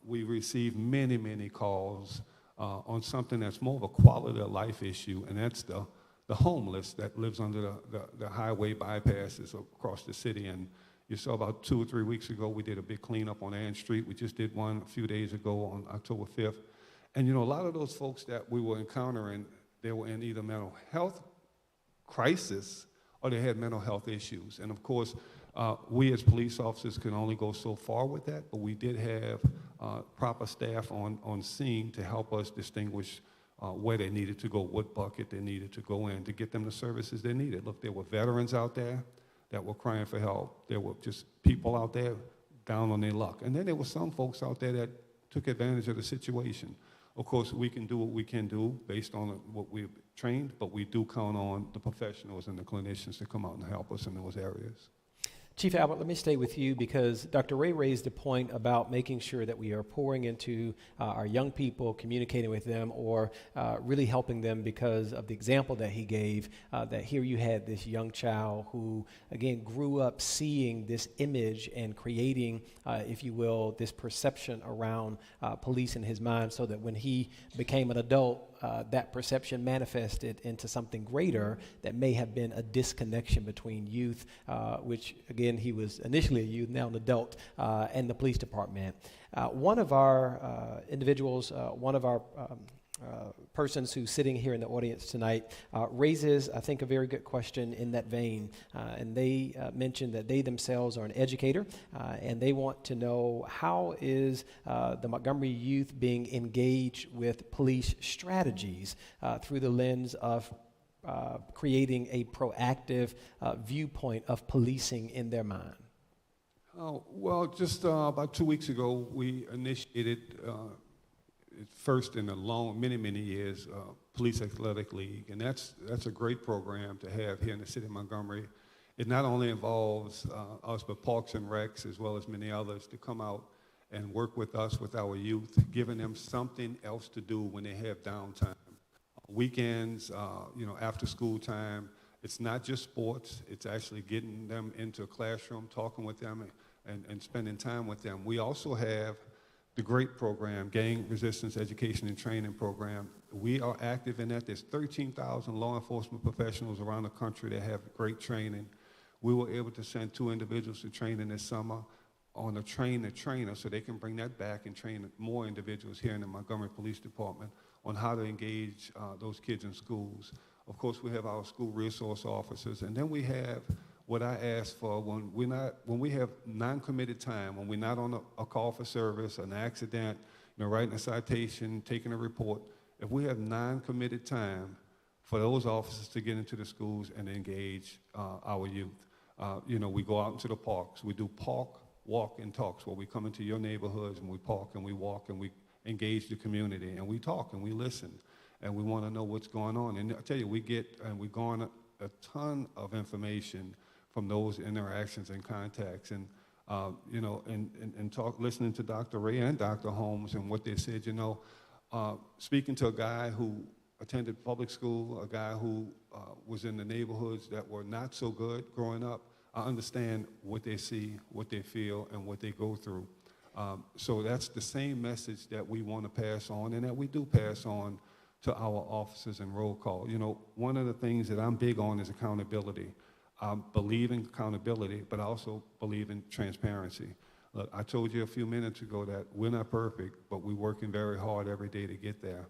we received many, many calls on something that's more of a quality of life issue, and that's the homeless that lives under the highway bypasses across the city. And you saw about 2 or 3 weeks ago, we did a big cleanup on Ann Street. We just did one a few days ago on October 5th. And, a lot of those folks that we were encountering, they were in either mental health crisis or they had mental health issues. And, of course, we as police officers can only go so far with that, but we did have proper staff on scene to help us distinguish where they needed to go, what bucket they needed to go in to get them the services they needed. Look, there were veterans out there that were crying for help. There were just people out there down on their luck. And then there were some folks out there that took advantage of the situation. Of course, we can do what we can do based on what we've trained, but we do count on the professionals and the clinicians to come out and help us in those areas. Chief Albert, let me stay with you because Dr. Ray raised a point about making sure that we are pouring into our young people, communicating with them, or really helping them because of the example that he gave, that here you had this young child who, again, grew up seeing this image and creating, if you will, this perception around police in his mind so that when he became an adult, that perception manifested into something greater that may have been a disconnection between youth, which again, he was initially a youth, now an adult, and the police department. One of our individuals, one of our persons who's sitting here in the audience tonight raises, I think, a very good question in that vein. And they mentioned that they themselves are an educator, and they want to know, how is the Montgomery youth being engaged with police strategies through the lens of creating a proactive viewpoint of policing in their mind? Oh, well, just about 2 weeks ago, we initiated first in a long, many years, Police Athletic League, and that's a great program to have here in the city of Montgomery. It not only involves us, but Parks and Recs, as well as many others, to come out and work with us, with our youth, giving them something else to do when they have downtime. Weekends, after school time, it's not just sports, it's actually getting them into a classroom, talking with them, and spending time with them. We also have the great program, Gang Resistance Education and Training Program. We are active in that. There's 13,000 law enforcement professionals around the country that have great training. We were able to send 2 individuals to training this summer on a train-the-trainer, so they can bring that back and train more individuals here in the Montgomery Police Department on how to engage those kids in schools. Of course, we have our school resource officers, and then we have what I ask for when we have non-committed time, when we're not on a call for service, an accident, writing a citation, taking a report. If we have non-committed time for those officers to get into the schools and engage our youth, we go out into the parks. We do park, walk, and talks, where we come into your neighborhoods and we park and we walk and we engage the community and we talk and we listen and we want to know what's going on. And I tell you, we garner a ton of information from those interactions and contacts, and listening to Dr. Ray and Dr. Holmes and what they said. Speaking to a guy who attended public school, a guy who was in the neighborhoods that were not so good growing up, I understand what they see, what they feel, and what they go through. So that's the same message that we want to pass on, and that we do pass on to our officers in roll call. One of the things that I'm big on is accountability. I believe in accountability, but I also believe in transparency. Look, I told you a few minutes ago that we're not perfect, but we're working very hard every day to get there.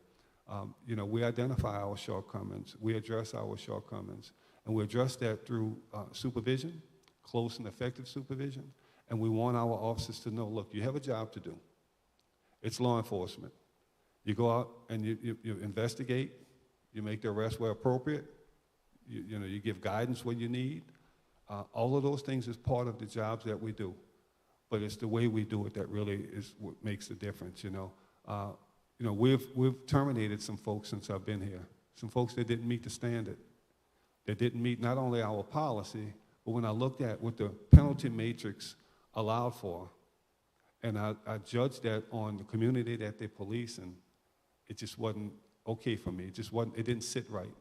We identify our shortcomings, we address our shortcomings, and we address that through supervision, close and effective supervision, and we want our officers to know, look, you have a job to do. It's law enforcement. You go out and you investigate, you make the arrest where appropriate, you give guidance when you need. All of those things is part of the jobs that we do, but it's the way we do it that really is what makes the difference. We've terminated some folks since I've been here. Some folks that didn't meet the standard, that didn't meet not only our policy, but when I looked at what the penalty matrix allowed for, and I judged that on the community that they're policing, it just wasn't okay for me. It didn't sit right.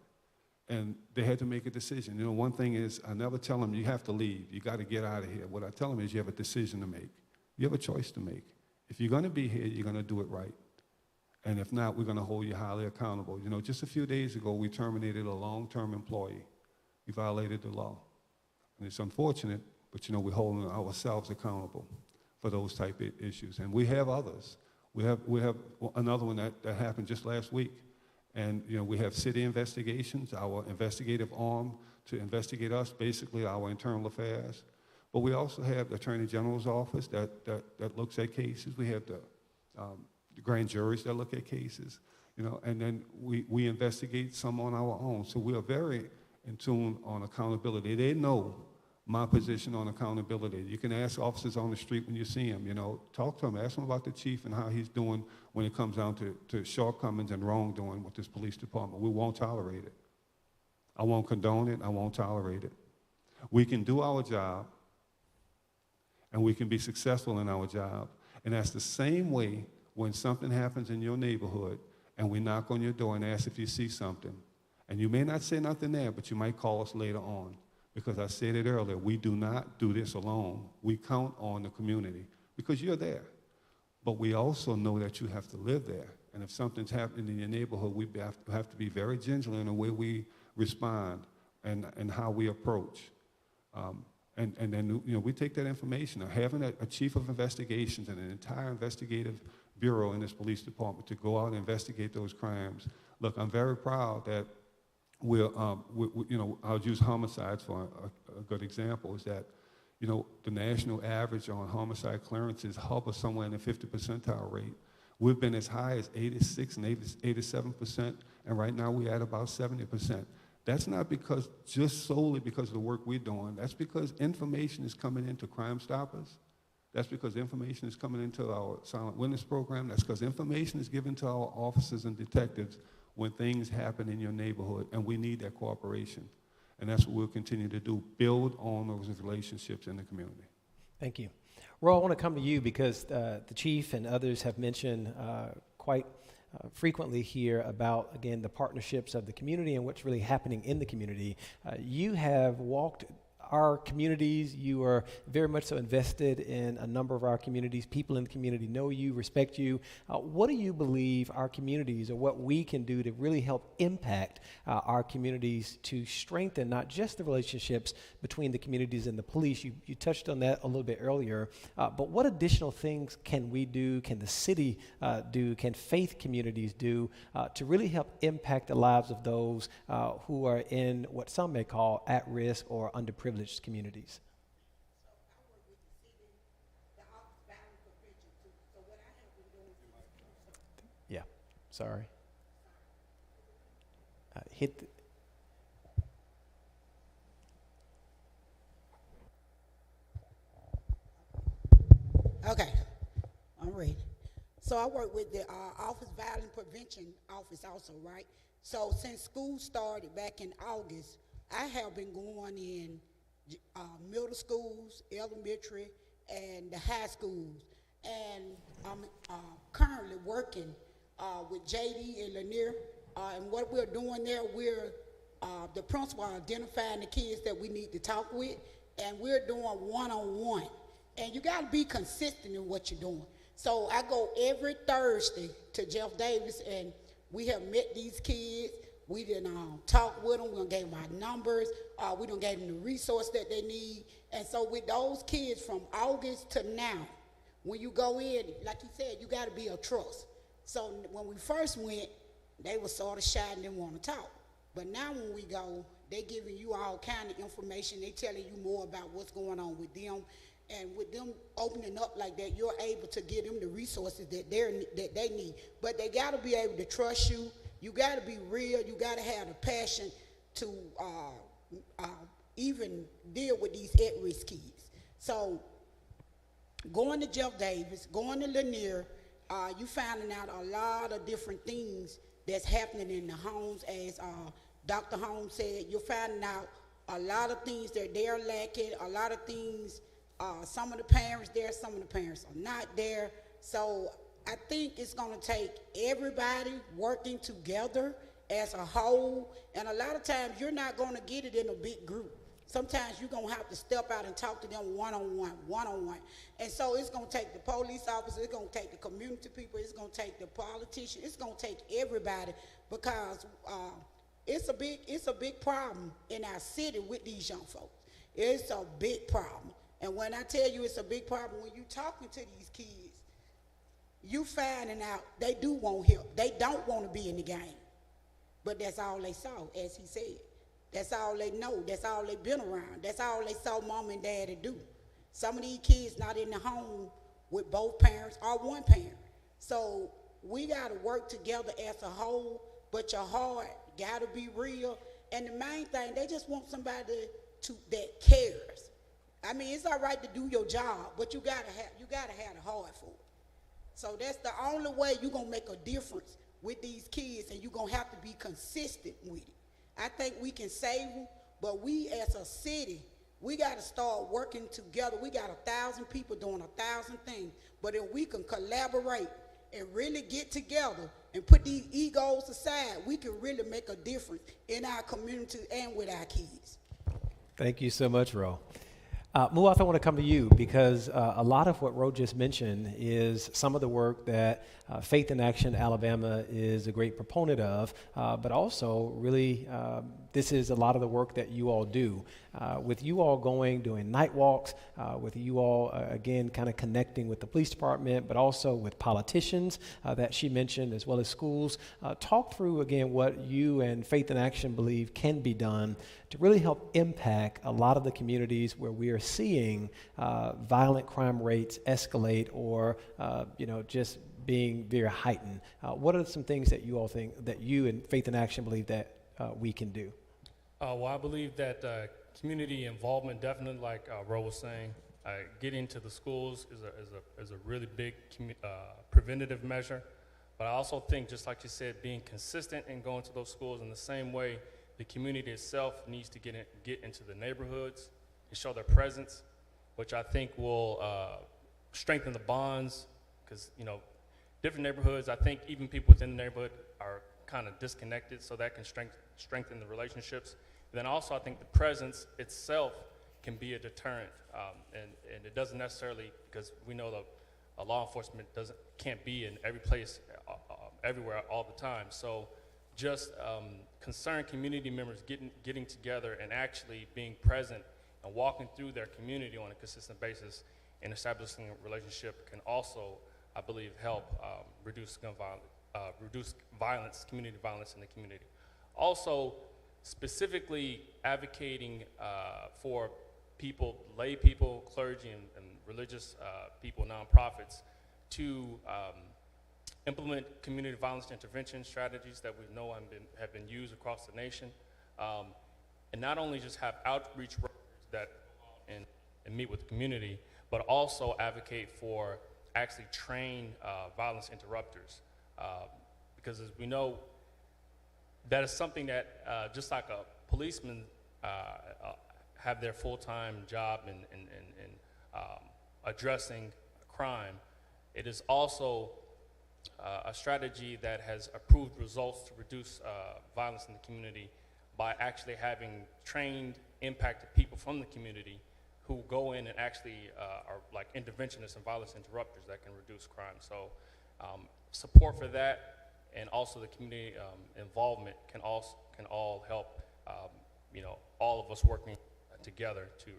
And they had to make a decision. One thing is, I never tell them you have to leave, you got to get out of here. What I tell them is you have a decision to make. You have a choice to make. If you're going to be here, you're going to do it right. And if not, we're going to hold you highly accountable. Just a few days ago, we terminated a long-term employee. We violated the law. And it's unfortunate, but we're holding ourselves accountable for those type of issues. And we have others. We have another one that happened just last week. And we have city investigations, our investigative arm to investigate us, basically our internal affairs. But we also have the Attorney General's office that looks at cases. We have the grand juries that look at cases, and then we investigate some on our own. So we are very in tune on accountability. They know my position on accountability. You can ask officers on the street when you see them, talk to them, ask them about the chief and how he's doing when it comes down to shortcomings and wrongdoing with this police department. We won't tolerate it. I won't condone it. I won't tolerate it. We can do our job, and we can be successful in our job. And that's the same way when something happens in your neighborhood and we knock on your door and ask if you see something. And you may not say nothing there, but you might call us later on. Because I said it earlier, we do not do this alone. We count on the community because you're there. But we also know that you have to live there And if something's happening in your neighborhood, we have to be very vigilant in the way we respond and how we approach. And then, we take that information. Having a chief of investigations and an entire investigative bureau in this police department to go out and investigate those crimes. Look, I'm very proud that I'll use homicides for a good example, is that, the national average on homicide clearances hovers somewhere in the 50 percentile rate. We've been as high as 86 and 87%, and right now we're at about 70%. That's not just solely because of the work we're doing. That's because information is coming into Crime Stoppers. That's because information is coming into our Silent Witness program. That's because information is given to our officers and detectives when things happen in your neighborhood, and we need that cooperation. And that's what we'll continue to do, build on those relationships in the community. Thank you. Ro, I want to come to you because the chief and others have mentioned quite frequently here about, again, the partnerships of the community and what's really happening in the community. You have walked our communities. You are very much so invested in a number of our communities. People in the community know you, respect you. What do you believe our communities, or what we can do to really help impact our communities to strengthen not just the relationships between the communities and the police? You touched on that a little bit earlier, but what additional things can we do, can the city do, can faith communities do to really help impact the lives of those who are in what some may call at-risk or underprivileged communities? Yeah, sorry. Okay, I'm ready. So I work with the Office Violence Prevention Office also, right? So since school started back in August, I have been going in middle schools, elementary, and the high schools. And I'm currently working with JD and Lanier. And what we're doing there, the principal identifying the kids that we need to talk with, and we're doing one-on-one. And you got to be consistent in what you're doing. So I go every Thursday to Jeff Davis, and we have met these kids. We done talk with them. We done gave them our numbers. We done gave them the resource that they need. And so with those kids from August to now, when you go in, like you said, you got to be a trust. So when we first went, they were sort of shy and didn't want to talk. But now when we go, they giving you all kind of information. They telling you more about what's going on with them. And with them opening up like that, you're able to give them the resources that they need. But they got to be able to trust you. You got to be real. You got to have the passion to even deal with these at-risk kids. So going to Jeff Davis, going to Lanier, you finding out a lot of different things that's happening in the homes. As Dr. Holmes said, you're finding out a lot of things that they're lacking, a lot of things. Some of the parents there, some of the parents are not there. So I think it's going to take everybody working together as a whole. And a lot of times you're not going to get it in a big group. Sometimes you're going to have to step out and talk to them one-on-one. And so it's going to take the police officers, it's going to take the community people, it's going to take the politicians, it's going to take everybody, because it's a big problem in our city with these young folks. It's a big problem. And when I tell you it's a big problem, when you're talking to these kids, you finding out they do want help. They don't want to be in the game. But that's all they saw, as he said. That's all they know. That's all they've been around. That's all they saw mom and daddy do. Some of these kids not in the home with both parents or one parent. So we got to work together as a whole, but your heart got to be real. And the main thing, they just want somebody that cares. I mean, it's all right to do your job, but you gotta have the heart for it. So that's the only way you're gonna make a difference with these kids, and you're gonna have to be consistent with it. I think we can save them, but we as a city, we gotta start working together. We got 1,000 people doing 1,000 things, but if we can collaborate and really get together and put these egos aside, we can really make a difference in our community and with our kids. Thank you so much, Ro. Muaf, I want to come to you because a lot of what Ro just mentioned is some of the work that Faith in Action Alabama is a great proponent of, but also really this is a lot of the work that you all do. With you all doing night walks, with you all, again, kind of connecting with the police department, but also with politicians that she mentioned, as well as schools. Talk through, again, what you and Faith in Action believe can be done to really help impact a lot of the communities where we are seeing violent crime rates escalate or, just being very heightened. What are some things that you all think that you and Faith in Action believe that we can do? Well, I believe that community involvement, definitely, like Ro was saying, getting to the schools is a really big preventative measure. But I also think, just like you said, being consistent in going to those schools in the same way, the community itself needs to get into the neighborhoods and show their presence, which I think will strengthen the bonds, because different neighborhoods, I think even people within the neighborhood are kind of disconnected, so that can strengthen the relationships. And then also, I think the presence itself can be a deterrent, and it doesn't necessarily, because we know that law enforcement can't be in every place, everywhere, all the time. So just concerned community members getting together and actually being present and walking through their community on a consistent basis and establishing a relationship can also, I believe, help reduce gun violence, reduce violence, community violence in the community. Also, specifically advocating for people, lay people, clergy, and religious people, nonprofits, to implement community violence intervention strategies that we know have been used across the nation, and not only just have outreach workers that go out and meet with the community, but also advocate for actually train violence interrupters, because as we know, that is something that just like a policeman have their full-time job in addressing crime, it is also a strategy that has approved results to reduce violence in the community by actually having trained, impacted people from the community who go in and actually are like interventionists and violence interrupters that can reduce crime. So support for that, and also the community involvement can all help, all of us working together to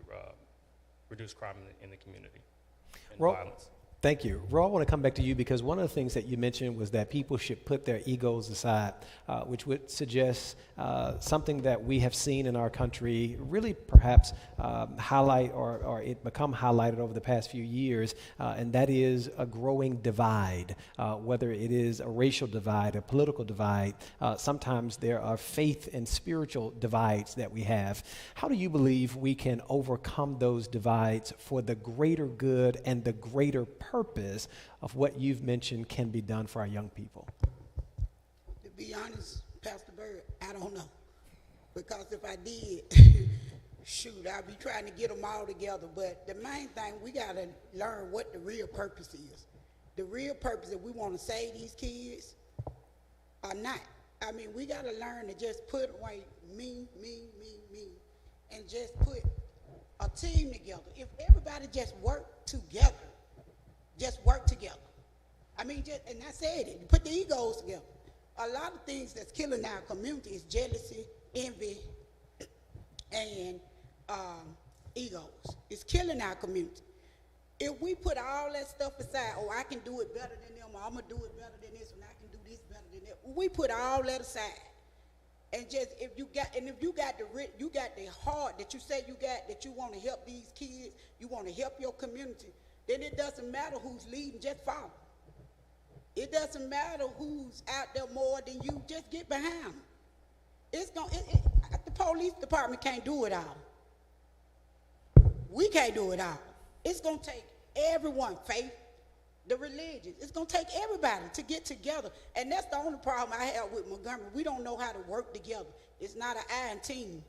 reduce crime in the community and violence. Thank you. Ro, I want to come back to you because one of the things that you mentioned was that people should put their egos aside, which would suggest something that we have seen in our country really perhaps highlight or it become highlighted over the past few years, and that is a growing divide, whether it is a racial divide, a political divide. Sometimes there are faith and spiritual divides that we have. How do you believe we can overcome those divides for the greater good and the greater purpose of what you've mentioned can be done for our young people? To be honest, Pastor Bird, I don't know. Because if I did, shoot, I'd be trying to get them all together. But the main thing, we got to learn what the real purpose is. The real purpose, if we want to save these kids or not. I mean, we got to learn to just put away me, and just put a team together. If everybody just work together, I mean, and I said it, put the egos together. A lot of things that's killing our community is jealousy, envy, and egos. It's killing our community. If we put all that stuff aside, I can do it better than them, or I'm gonna do it better than this, and I can do this better than that. We put all that aside, and just if you got the heart that you say you got, that you want to help these kids, you want to help your community, then it doesn't matter who's leading, just follow. It doesn't matter who's out there more than you, just get behind them. The police department can't do it all. We can't do it all. It's gonna take everyone, faith, the religions. It's gonna take everybody to get together. And that's the only problem I have with Montgomery. We don't know how to work together. It's not an iron team.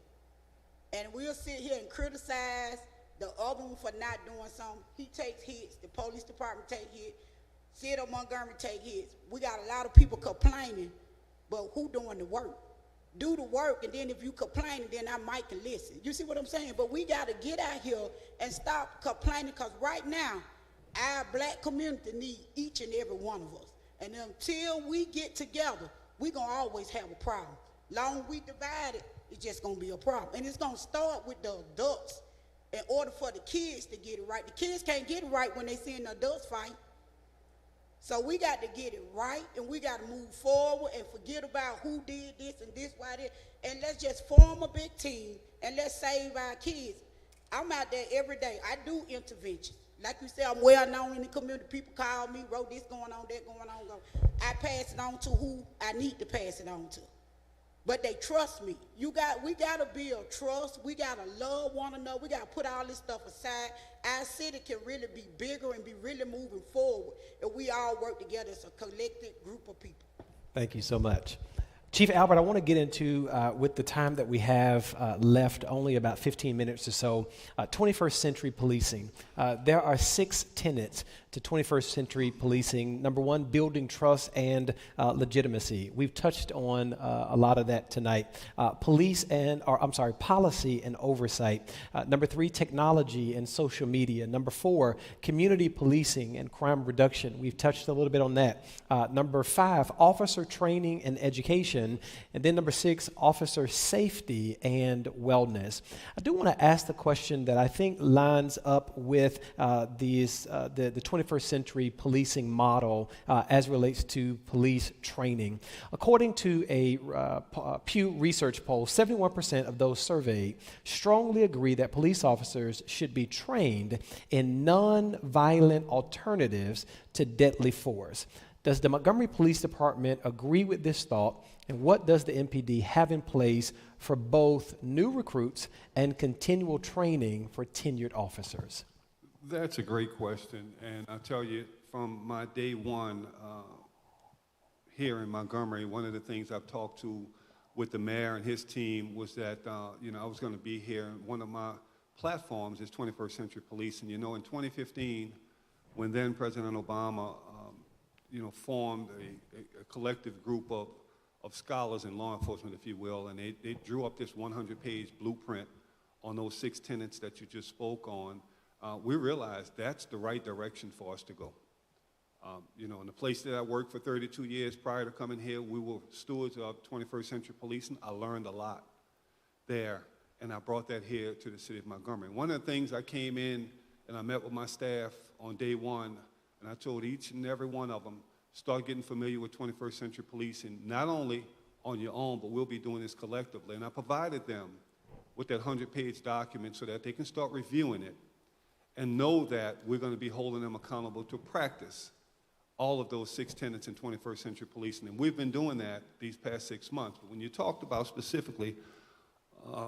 And we'll sit here and criticize the other one for not doing something. He takes hits. The police department take hits. City of Montgomery take hits. We got a lot of people complaining, but who doing the work? do the work, and then if you complain, then I might can listen. You see what I'm saying? But we got to get out here and stop complaining, because right now, our black community need each and every one of us. And until we get together, we're going to always have a problem. Long as we divide it, it's just going to be a problem. And it's going to start with the adults in order for the kids to get it right. The kids can't get it right when they see the adults fight. So we got to get it right, and we got to move forward and forget about who did this and this, why this, and let's just form a big team, and let's save our kids. I'm out there every day. I do intervention. Like you said, I'm well known in the community. People call me, wrote this going on, that going on. I pass it on to who I need to pass it on to. But they trust me. We got to build trust. We got to love one another. We got to put all this stuff aside. Our city can really be bigger and be really moving forward if we all work together as a collective group of people. Thank you so much. Chief Albert, I want to get into, with the time that we have left, only about 15 minutes or so, 21st century policing. There are 6 tenets to 21st century policing. Number 1, building trust and legitimacy. We've touched on a lot of that tonight. Policy and oversight. Number 3, technology and social media. Number 4, community policing and crime reduction. We've touched a little bit on that. Number 5, officer training and education. And then number 6, officer safety and wellness. I do want to ask the question that I think lines up with the 21st century policing model as relates to police training. According to a Pew Research poll, 71% of those surveyed strongly agree that police officers should be trained in non-violent alternatives to deadly force. Does the Montgomery Police Department agree with this thought, and what does the MPD have in place for both new recruits and continual training for tenured officers? That's a great question, and I tell you, from my day one here in Montgomery, one of the things I've talked to with the mayor and his team was that, I was going to be here, and one of my platforms is 21st Century Police, and in 2015, when then President Obama formed a collective group of scholars in law enforcement, if you will, and they drew up this 100-page blueprint on those 6 tenets that you just spoke on. We realized that's the right direction for us to go. In the place that I worked for 32 years prior to coming here, we were stewards of 21st Century Policing. I learned a lot there, and I brought that here to the city of Montgomery. One of the things I came in and I met with my staff on day one, and I told each and every one of them, start getting familiar with 21st Century Policing, not only on your own, but we'll be doing this collectively. And I provided them with that 100-page document so that they can start reviewing it and know that we're going to be holding them accountable to practice all of those 6 tenets in 21st Century Policing. And we've been doing that these past 6 months. But when you talked about specifically,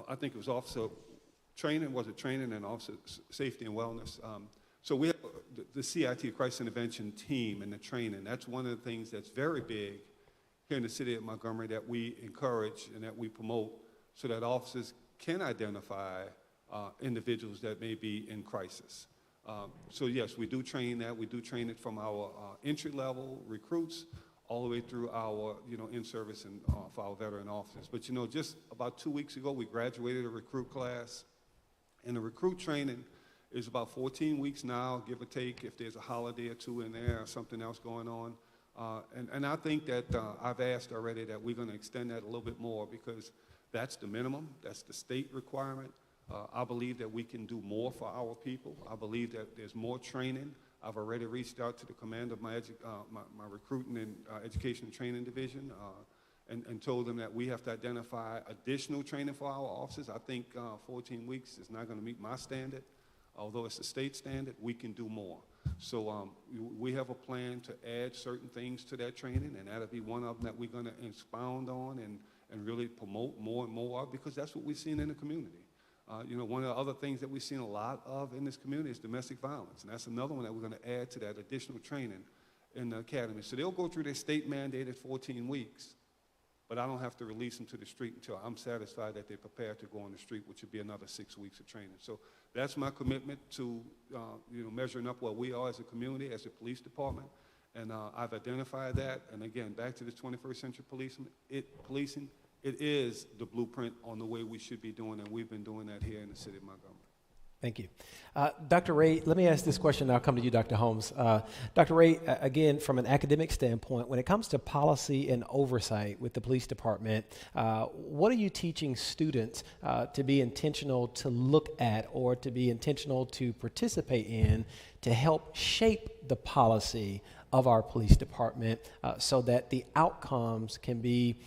I think it was officer training, and officer safety and wellness. So we have the CIT, Crisis Intervention team, and the training. That's one of the things that's very big here in the city of Montgomery that we encourage and that we promote so that officers can identify individuals that may be in crisis. So yes, we do train that. We do train it from our entry-level recruits all the way through our, in-service and for our veteran officers. But just about 2 weeks ago, we graduated a recruit class, and the recruit training is about 14 weeks now, give or take, if there's a holiday or 2 in there or something else going on. And I think that I've asked already that we're going to extend that a little bit more because that's the minimum, that's the state requirement. I believe that we can do more for our people. I believe that there's more training. I've already reached out to the commander of my recruiting and education and training division and told them that we have to identify additional training for our officers. I think 14 weeks is not going to meet my standard. Although it's the state standard, we can do more. So we have a plan to add certain things to that training, and that'll be one of them that we're going to expound on and really promote more and more of, because that's what we've seen in the community. One of the other things that we've seen a lot of in this community is domestic violence, and that's another one that we're going to add to that additional training in the academy. So they'll go through their state-mandated 14 weeks, but I don't have to release them to the street until I'm satisfied that they're prepared to go on the street, which would be another 6 weeks of training. So that's my commitment to measuring up where we are as a community, as a police department, and I've identified that. And again, back to the 21st century policing, it is the blueprint on the way we should be doing, and we've been doing that here in the city of Montgomery. Thank you. Dr. Ray, let me ask this question, and I'll come to you, Dr. Holmes. Dr. Ray, again, from an academic standpoint, when it comes to policy and oversight with the police department, what are you teaching students to be intentional to look at or to be intentional to participate in to help shape the policy of our police department so that the outcomes can be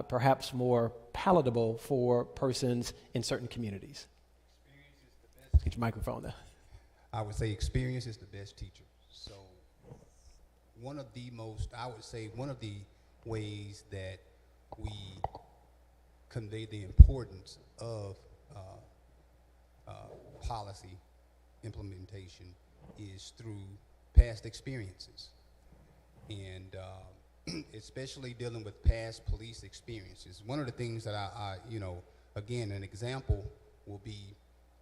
perhaps more palatable for persons in certain communities? Get your microphone there. I would say experience is the best teacher. So one of the ways that we convey the importance of policy implementation is through past experiences. And especially dealing with past police experiences. One of the things that again, an example will be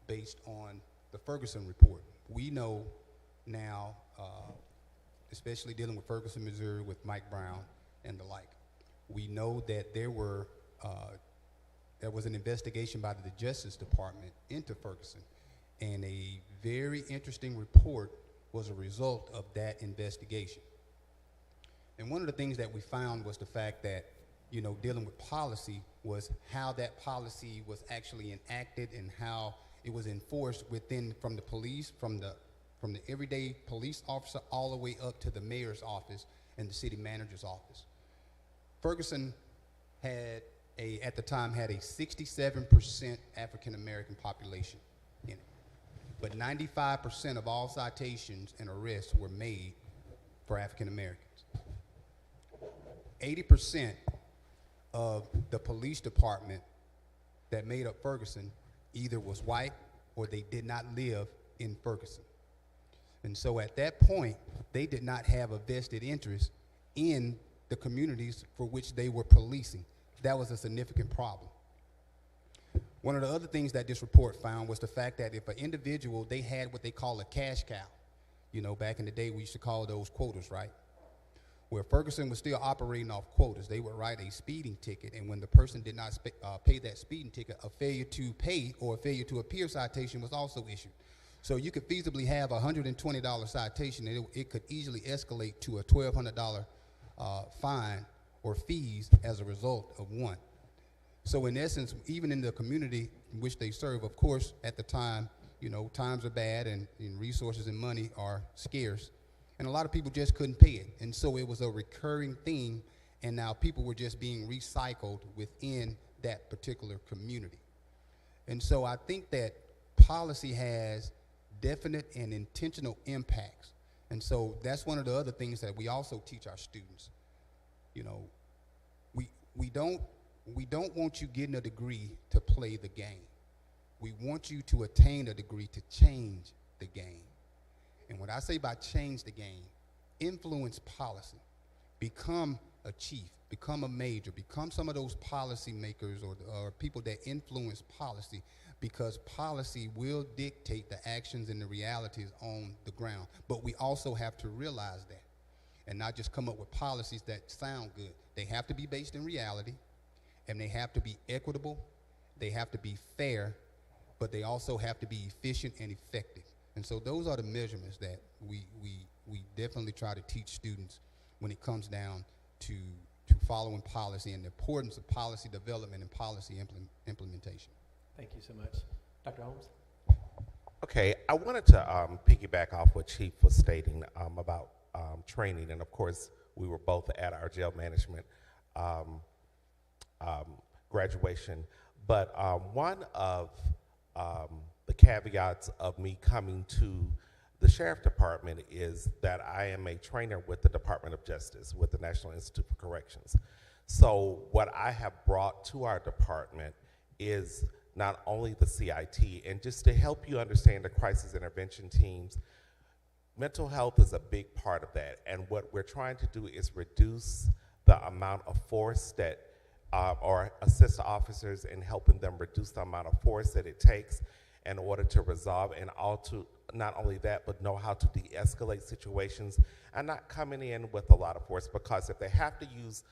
based on the Ferguson report. We know now, especially dealing with Ferguson, Missouri, with Mike Brown and the like, we know that there was an investigation by the Justice Department into Ferguson, and a very interesting report was a result of that investigation. And one of the things that we found was the fact that, dealing with policy was how that policy was actually enacted and how it was enforced from the police, from the everyday police officer all the way up to the mayor's office and the city manager's office. Ferguson at the time had a 67% African American population in it. But 95% of all citations and arrests were made for African Americans. 80% of the police department that made up Ferguson either was white or they did not live in Ferguson. And so at that point, they did not have a vested interest in the communities for which they were policing. That was a significant problem. One of the other things that this report found was the fact that if an individual, they had what they call a cash cow. Back in the day, we used to call those quotas, right? Where Ferguson was still operating off quotas, they would write a speeding ticket, and when the person did not pay that speeding ticket, a failure to pay or a failure to appear citation was also issued. So you could feasibly have a $120 citation, and it could easily escalate to a $1,200 fine or fees as a result of one. So in essence, even in the community in which they serve, of course, at the time, times are bad and resources and money are scarce. And a lot of people just couldn't pay it. And so it was a recurring thing, and now people were just being recycled within that particular community. And so I think that policy has definite and intentional impacts. And so that's one of the other things that we also teach our students. We don't want you getting a degree to play the game. We want you to attain a degree to change the game. And when I say by change the game, influence policy, become a chief, become a major, become some of those policy makers or people that influence policy, because policy will dictate the actions and the realities on the ground. But we also have to realize that and not just come up with policies that sound good. They have to be based in reality, and they have to be equitable, they have to be fair, but they also have to be efficient and effective. And so those are the measurements that we definitely try to teach students when it comes down to following policy and the importance of policy development and policy implementation. Thank you so much. Dr. Holmes? Okay, I wanted to piggyback off what Chief was stating about training, and of course, we were both at our jail management graduation. But one of the caveats of me coming to the Sheriff Department is that I am a trainer with the Department of Justice, with the National Institute for Corrections. So what I have brought to our department is not only the CIT, and just to help you understand the crisis intervention teams, mental health is a big part of that. And what we're trying to do is reduce the amount of force that, or assist officers in helping them reduce the amount of force that it takes in order to resolve, and also not only that, but know how to de-escalate situations and not coming in with a lot of force, because if they have to use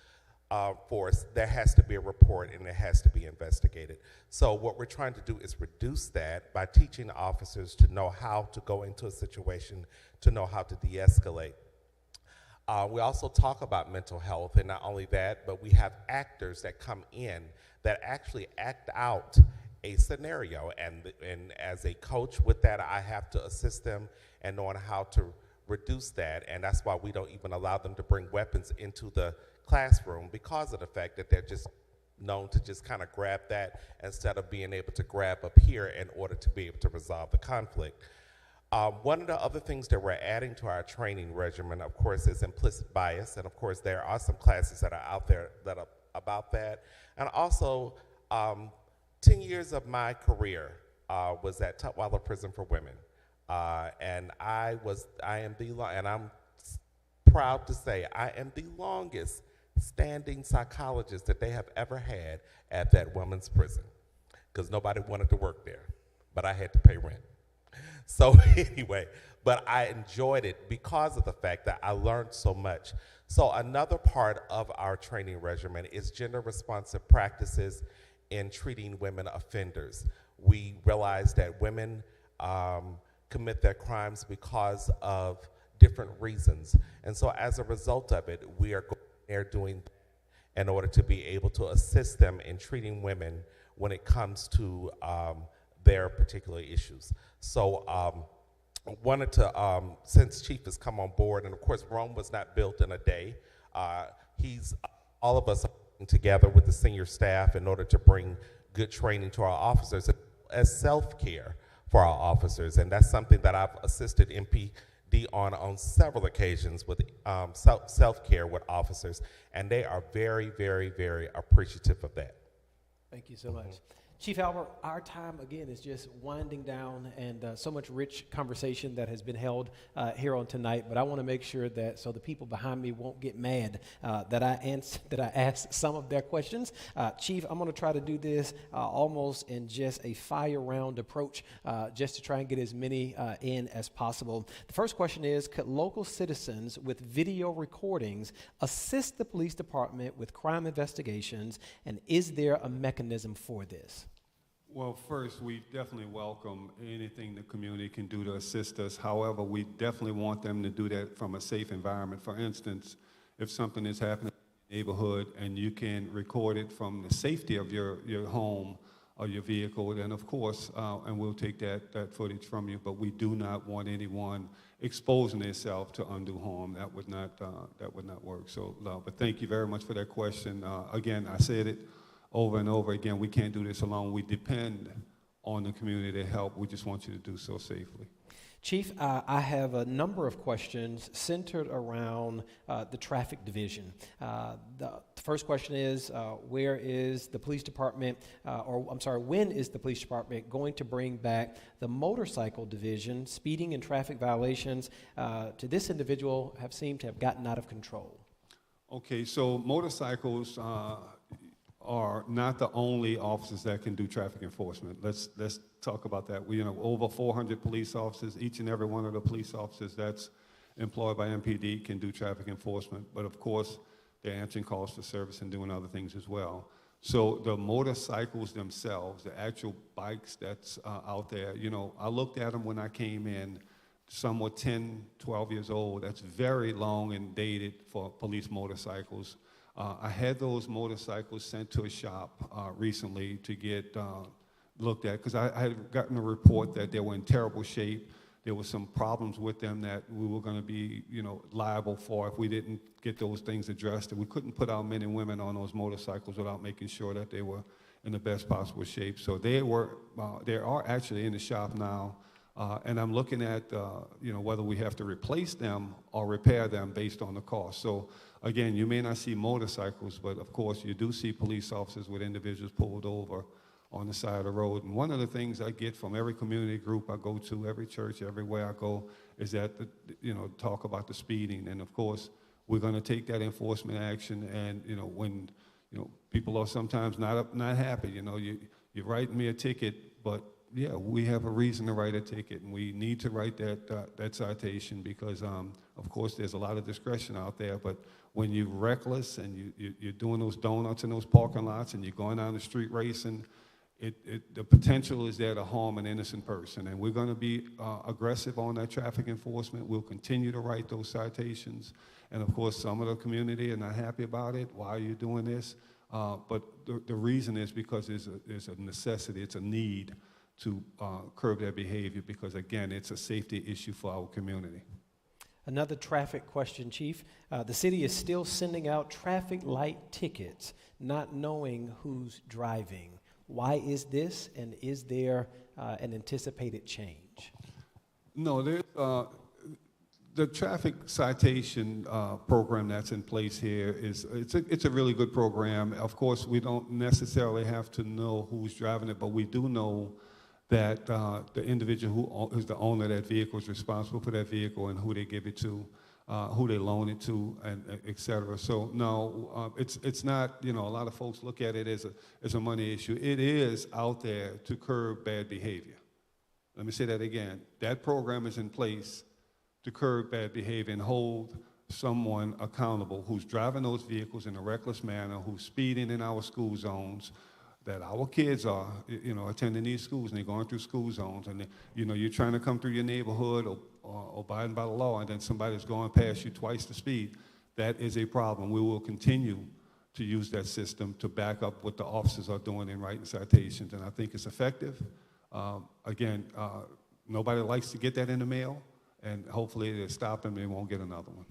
force, there has to be a report and it has to be investigated. So what we're trying to do is reduce that by teaching officers to know how to go into a situation, to know how to de-escalate. We also talk about mental health, and not only that, but we have actors that come in that actually act out a scenario, and as a coach with that, I have to assist them in knowing how to reduce that, and that's why we don't even allow them to bring weapons into the classroom, because of the fact that they're just known to just kind of grab that instead of being able to grab up here in order to be able to resolve the conflict. One of the other things that we're adding to our training regimen, of course, is implicit bias, and of course there are some classes that are out there that are about that. And also, 10 years of my career was at Tutwiler Prison for Women, and I'm proud to say I am the longest standing psychologist that they have ever had at that women's prison, because nobody wanted to work there, but I had to pay rent. So anyway, but I enjoyed it because of the fact that I learned so much. So another part of our training regimen is gender responsive practices in treating women offenders. We realize that women commit their crimes because of different reasons. And so as a result of it, we are doing in order to be able to assist them in treating women when it comes to their particular issues. So wanted to, since Chief has come on board, and of course Rome was not built in a day, all of us are working together with the senior staff in order to bring good training to our officers as self-care for our officers, and that's something that I've assisted MPD on several occasions with self-care with officers, and they are very, very, very appreciative of that. Thank you so much. Chief Albert, our time, again, is just winding down, and so much rich conversation that has been held here on tonight, but I want to make sure that, so the people behind me won't get mad that I asked some of their questions. Chief, I'm going to try to do this almost in just a fire round approach, just to try and get as many in as possible. The first question is, could local citizens with video recordings assist the police department with crime investigations, and is there a mechanism for this? Well, first, we definitely welcome anything the community can do to assist us. However, we definitely want them to do that from a safe environment. For instance, if something is happening in the neighborhood and you can record it from the safety of your home or your vehicle, then of course, and we'll take that footage from you, but we do not want anyone exposing themselves to undue harm. That would not work. So, but thank you very much for that question. Again, I said it over and over again, we can't do this alone. We depend on the community to help. We just want you to do so safely. Chief, I have a number of questions centered around the traffic division. The first question is, where is the police department, when is the police department going to bring back the motorcycle division? Speeding and traffic violations to this individual have seemed to have gotten out of control. Okay, so motorcycles are not the only officers that can do traffic enforcement. Let's talk about that. We over 400 police officers. Each and every one of the police officers that's employed by MPD can do traffic enforcement, but of course they're answering calls for service and doing other things as well. So the motorcycles themselves, the actual bikes that's out there, I looked at them when I came in. Some were 10, 12 years old. That's very long and dated for police motorcycles. I had those motorcycles sent to a shop recently to get looked at, because I had gotten a report that they were in terrible shape. There were some problems with them that we were going to be, liable for if we didn't get those things addressed. And we couldn't put our men and women on those motorcycles without making sure that they were in the best possible shape. So they are actually in the shop now. And I'm looking at, whether we have to replace them or repair them based on the cost. So again, you may not see motorcycles, but of course you do see police officers with individuals pulled over on the side of the road. And one of the things I get from every community group I go to, every church, everywhere I go, is that, talk about the speeding. And of course, we're going to take that enforcement action. And, when, people are sometimes not happy, you write me a ticket, but yeah, we have a reason to write a ticket, and we need to write that citation because, of course, there's a lot of discretion out there. But when you're reckless and you're doing those donuts in those parking lots and you're going down the street racing, the potential is there to harm an innocent person. And we're going to be aggressive on that traffic enforcement. We'll continue to write those citations. And of course, some of the community are not happy about it. Why are you doing this? But the reason is because there's a necessity, it's a need to curb their behavior because, again, it's a safety issue for our community. Another traffic question, Chief. The city is still sending out traffic light tickets, not knowing who's driving. Why is this, and is there an anticipated change? No, the traffic citation program that's in place here it's a really good program. Of course, we don't necessarily have to know who's driving it, but we do know that the individual who is the owner of that vehicle is responsible for that vehicle and who they give it to, who they loan it to, and et cetera. So no, it's not, a lot of folks look at it as a money issue. It is out there to curb bad behavior. Let me say that again. That program is in place to curb bad behavior and hold someone accountable who's driving those vehicles in a reckless manner, who's speeding in our school zones, that our kids are, attending these schools and they're going through school zones and, you're trying to come through your neighborhood or abiding by the law and then somebody's going past you twice the speed. That is a problem. We will continue to use that system to back up what the officers are doing in writing citations, and I think it's effective. Again, nobody likes to get that in the mail, and hopefully they'll stop them and they won't get another one.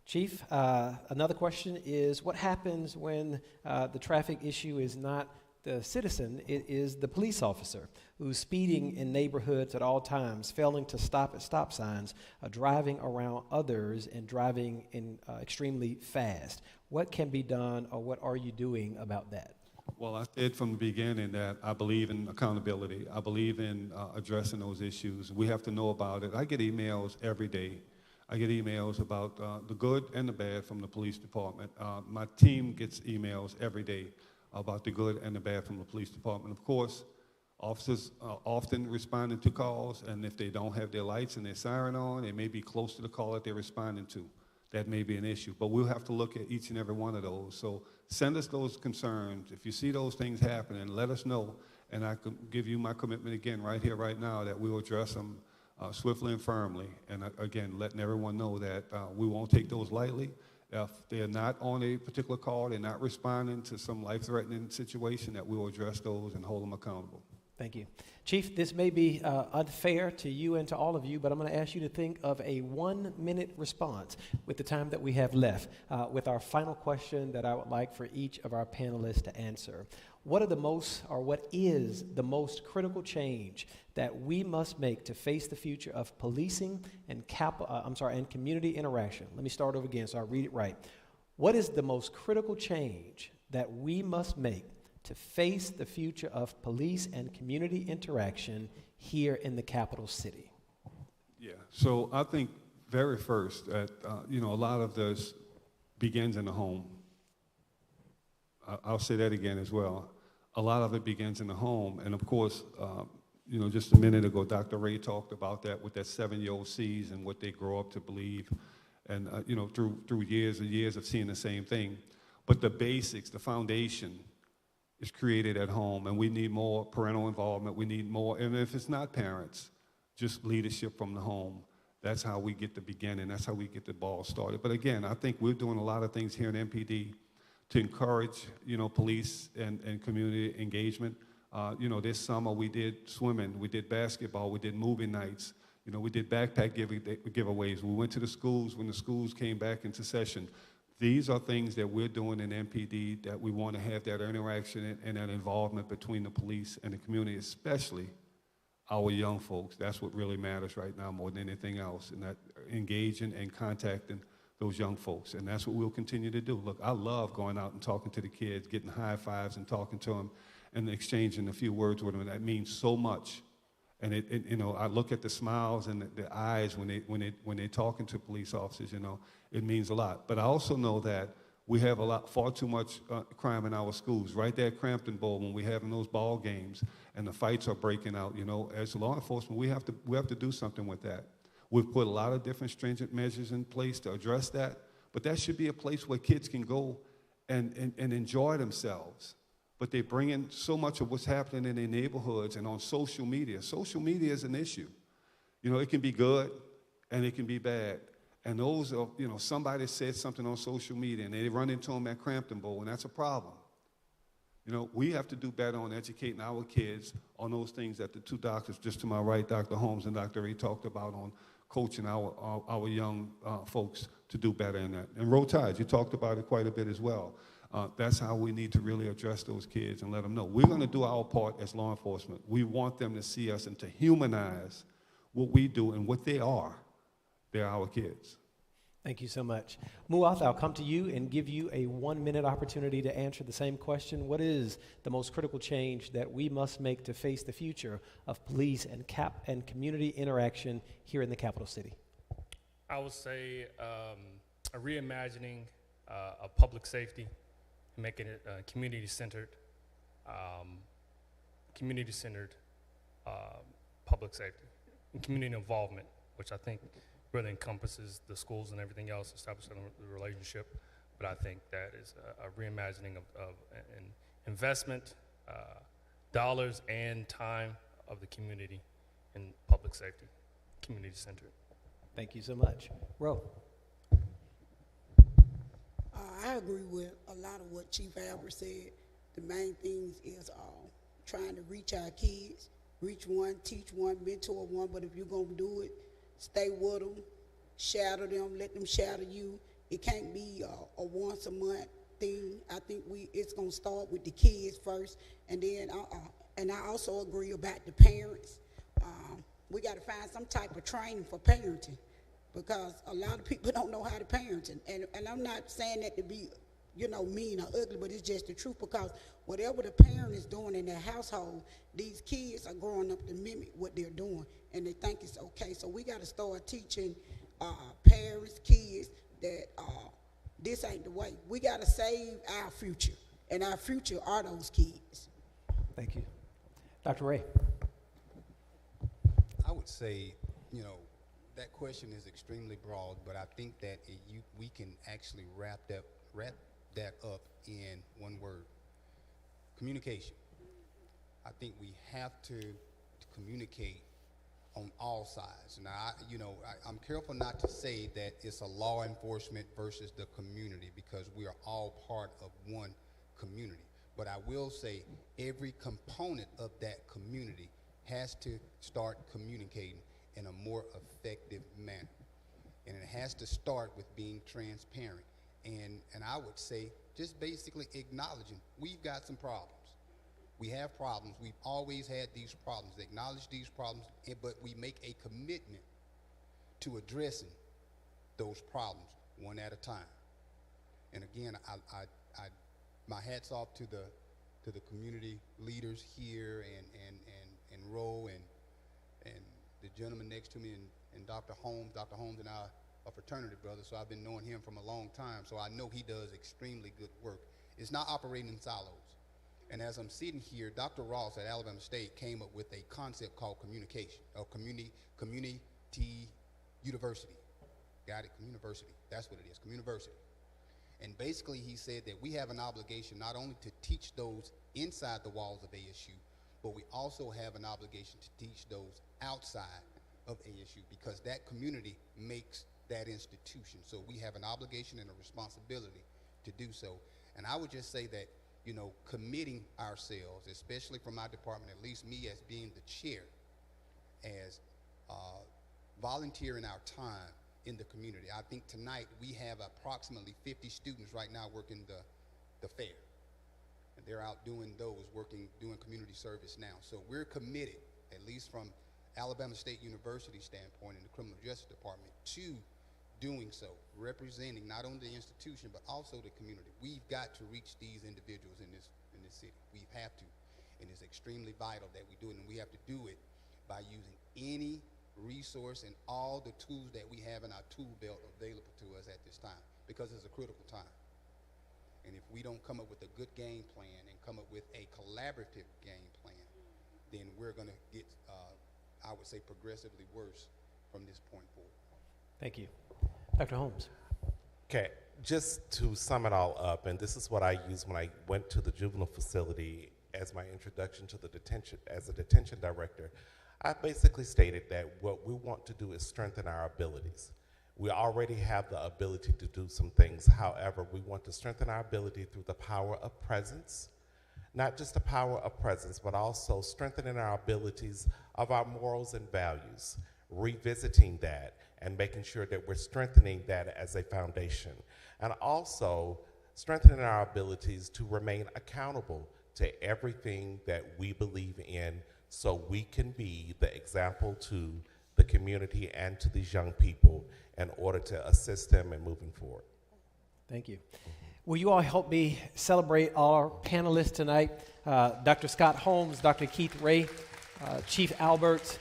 Chief, another question is, what happens when the traffic issue is not the citizen, it is the police officer who's speeding in neighborhoods at all times, failing to stop at stop signs, driving around others, and driving in extremely fast? What can be done, or what are you doing about that? Well, I said from the beginning that I believe in accountability. I believe in addressing those issues. We have to know about it. I get emails every day. I get emails about the good and the bad from the police department. My team gets emails every day about the good and the bad from the police department. Of course, officers are often responding to calls, and if they don't have their lights and their siren on, they may be close to the call that they're responding to. That may be an issue, but we'll have to look at each and every one of those. So send us those concerns. If you see those things happening, let us know, and I can give you my commitment again right here, right now, that we will address them swiftly and firmly. And again, letting everyone know that we won't take those lightly. If they're not on a particular call, they're not responding to some life-threatening situation, that we will address those and hold them accountable. Thank you. Chief, this may be unfair to you and to all of you, but I'm going to ask you to think of a 1-minute response with the time that we have left, with our final question that I would like for each of our panelists to answer. What is the most critical change that we must make to face the future of policing and community interaction? Let me start over again so I read it right. What is the most critical change that we must make to face the future of police and community interaction here in the capital city? Yeah, so I think very first that, a lot of this begins in the home. I'll say that again as well. A lot of it begins in the home, and of course, just a minute ago, Dr. Ray talked about that with that 7-year-old sees and what they grow up to believe, and through years and years of seeing the same thing. But the basics, the foundation, is created at home, and we need more parental involvement. We need more, and if it's not parents, just leadership from the home. That's how we get the beginning. That's how we get the ball started. But again, I think we're doing a lot of things here in MPD to encourage, police and community engagement. This summer we did swimming, we did basketball, we did movie nights, we did backpack giveaways. We went to the schools when the schools came back into session. These are things that we're doing in MPD that we want to have that interaction and that involvement between the police and the community, especially our young folks. That's what really matters right now more than anything else, and that engaging and contacting those young folks, and that's what we'll continue to do. Look, I love going out and talking to the kids, getting high fives and talking to them and exchanging a few words with them, and that means so much. And I look at the smiles and the eyes when they're talking to police officers, it means a lot. But I also know that We have far too much crime in our schools. Right there at Crampton Bowl, when we're having those ball games and the fights are breaking out, as law enforcement, we have to do something with that. We've put a lot of different stringent measures in place to address that, but that should be a place where kids can go and enjoy themselves. But they bring in so much of what's happening in their neighborhoods and on social media. Social media is an issue. It can be good and it can be bad. And those are, somebody said something on social media and they run into them at Crampton Bowl, and that's a problem. We have to do better on educating our kids on those things that the two doctors just to my right, Dr. Holmes and Dr. Ray, talked about on coaching our young folks to do better in that. And Roll Tides, you talked about it quite a bit as well. That's how we need to really address those kids and let them know. We're going to do our part as law enforcement. We want them to see us and to humanize what we do and what they are. They're our kids. Thank you so much. Muath, I'll come to you and give you a 1-minute opportunity to answer the same question. What is the most critical change that we must make to face the future of police and community interaction here in the capital city? I would say a reimagining of public safety, making it community-centered public safety, and community involvement, which I think really encompasses the schools and everything else, establishing the relationship. But I think that is a reimagining of an investment, dollars and time of the community in public safety, community-centered. Thank you so much. Ro. I agree with a lot of what Chief Albert said. The main things is trying to reach our kids, reach one, teach one, mentor one, but if you're going to do it, stay with them, shadow them, let them shadow you. It can't be a once a month thing. I think it's going to start with the kids first, and then I also agree about the parents. We got to find some type of training for parenting, because a lot of people don't know how to parent, and I'm not saying that to be mean or ugly, but it's just the truth, because whatever the parent is doing in their household, these kids are growing up to mimic what they're doing, and they think it's okay. So we got to start teaching parents, kids, that this ain't the way. We got to save our future, and our future are those kids. Thank you. Dr. Ray. I would say, that question is extremely broad, but I think that we can actually wrap that up in one word: communication. I think we have to communicate on all sides. Now, I'm careful not to say that it's a law enforcement versus the community, because we are all part of one community. But I will say every component of that community has to start communicating in a more effective manner. And it has to start with being transparent. And I would say just basically acknowledging we've got some problems. We have problems. We've always had these problems. Acknowledge these problems, but we make a commitment to addressing those problems one at a time. And again, my hat's off to the community leaders here and Roe and the gentleman next to me and Dr. Holmes. Dr. Holmes and I are fraternity brothers, so I've been knowing him from a long time, so I know he does extremely good work. It's not operating in silos. And as I'm sitting here, Dr. Ross at Alabama State came up with a concept called communication, or community university. Got it? Communiversity. That's what it is, communiversity. And basically he said that we have an obligation not only to teach those inside the walls of ASU, but we also have an obligation to teach those outside of ASU, because that community makes that institution. So we have an obligation and a responsibility to do so. And I would just say that, committing ourselves, especially from my department, at least me as being the chair, as volunteering our time in the community. I think tonight we have approximately 50 students right now working the fair. And they're out doing doing community service now. So we're committed, at least from Alabama State University standpoint in the criminal justice department, to doing so, representing not only the institution but also the community. We've got to reach these individuals in this city. We have to, and it's extremely vital that we do it, and we have to do it by using any resource and all the tools that we have in our tool belt available to us at this time, because it's a critical time. And if we don't come up with a good game plan and come up with a collaborative game plan, then we're going to get, I would say, progressively worse from this point forward. Thank you. Dr. Holmes. Okay, just to sum it all up, and this is what I used when I went to the juvenile facility as my introduction to the detention, as a detention director. I basically stated that what we want to do is strengthen our abilities. We already have the ability to do some things. However, we want to strengthen our ability through the power of presence, not just the power of presence, but also strengthening our abilities of our morals and values, revisiting that and making sure that we're strengthening that as a foundation. And also strengthening our abilities to remain accountable to everything that we believe in, so we can be the example to the community and to these young people in order to assist them in moving forward. Thank you. Will you all help me celebrate our panelists tonight? Dr. Scott Holmes, Dr. Keith Ray, Chief Albert,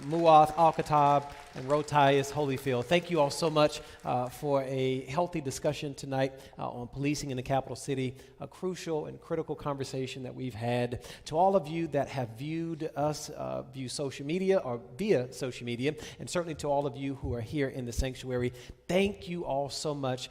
Muath Al-Khattab, and Rotias Holyfield. Thank you all so much for a healthy discussion tonight on policing in the capital city, a crucial and critical conversation that we've had. To all of you that have viewed us via social media, and certainly to all of you who are here in the sanctuary, thank you all so much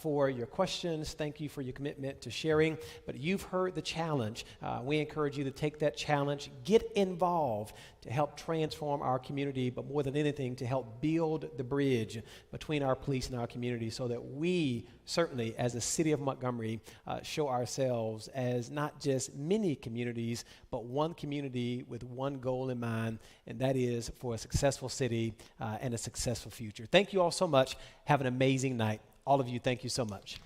for your questions. Thank you for your commitment to sharing. But you've heard the challenge. We encourage you to take that challenge, get involved to help transform our community, but more than anything, to help build the bridge between our police and our community, so that we, certainly as the city of Montgomery, show ourselves as not just many communities, but one community with one goal in mind, and that is for a successful city and a successful future. Thank you all so much. Have an amazing night. All of you, thank you so much.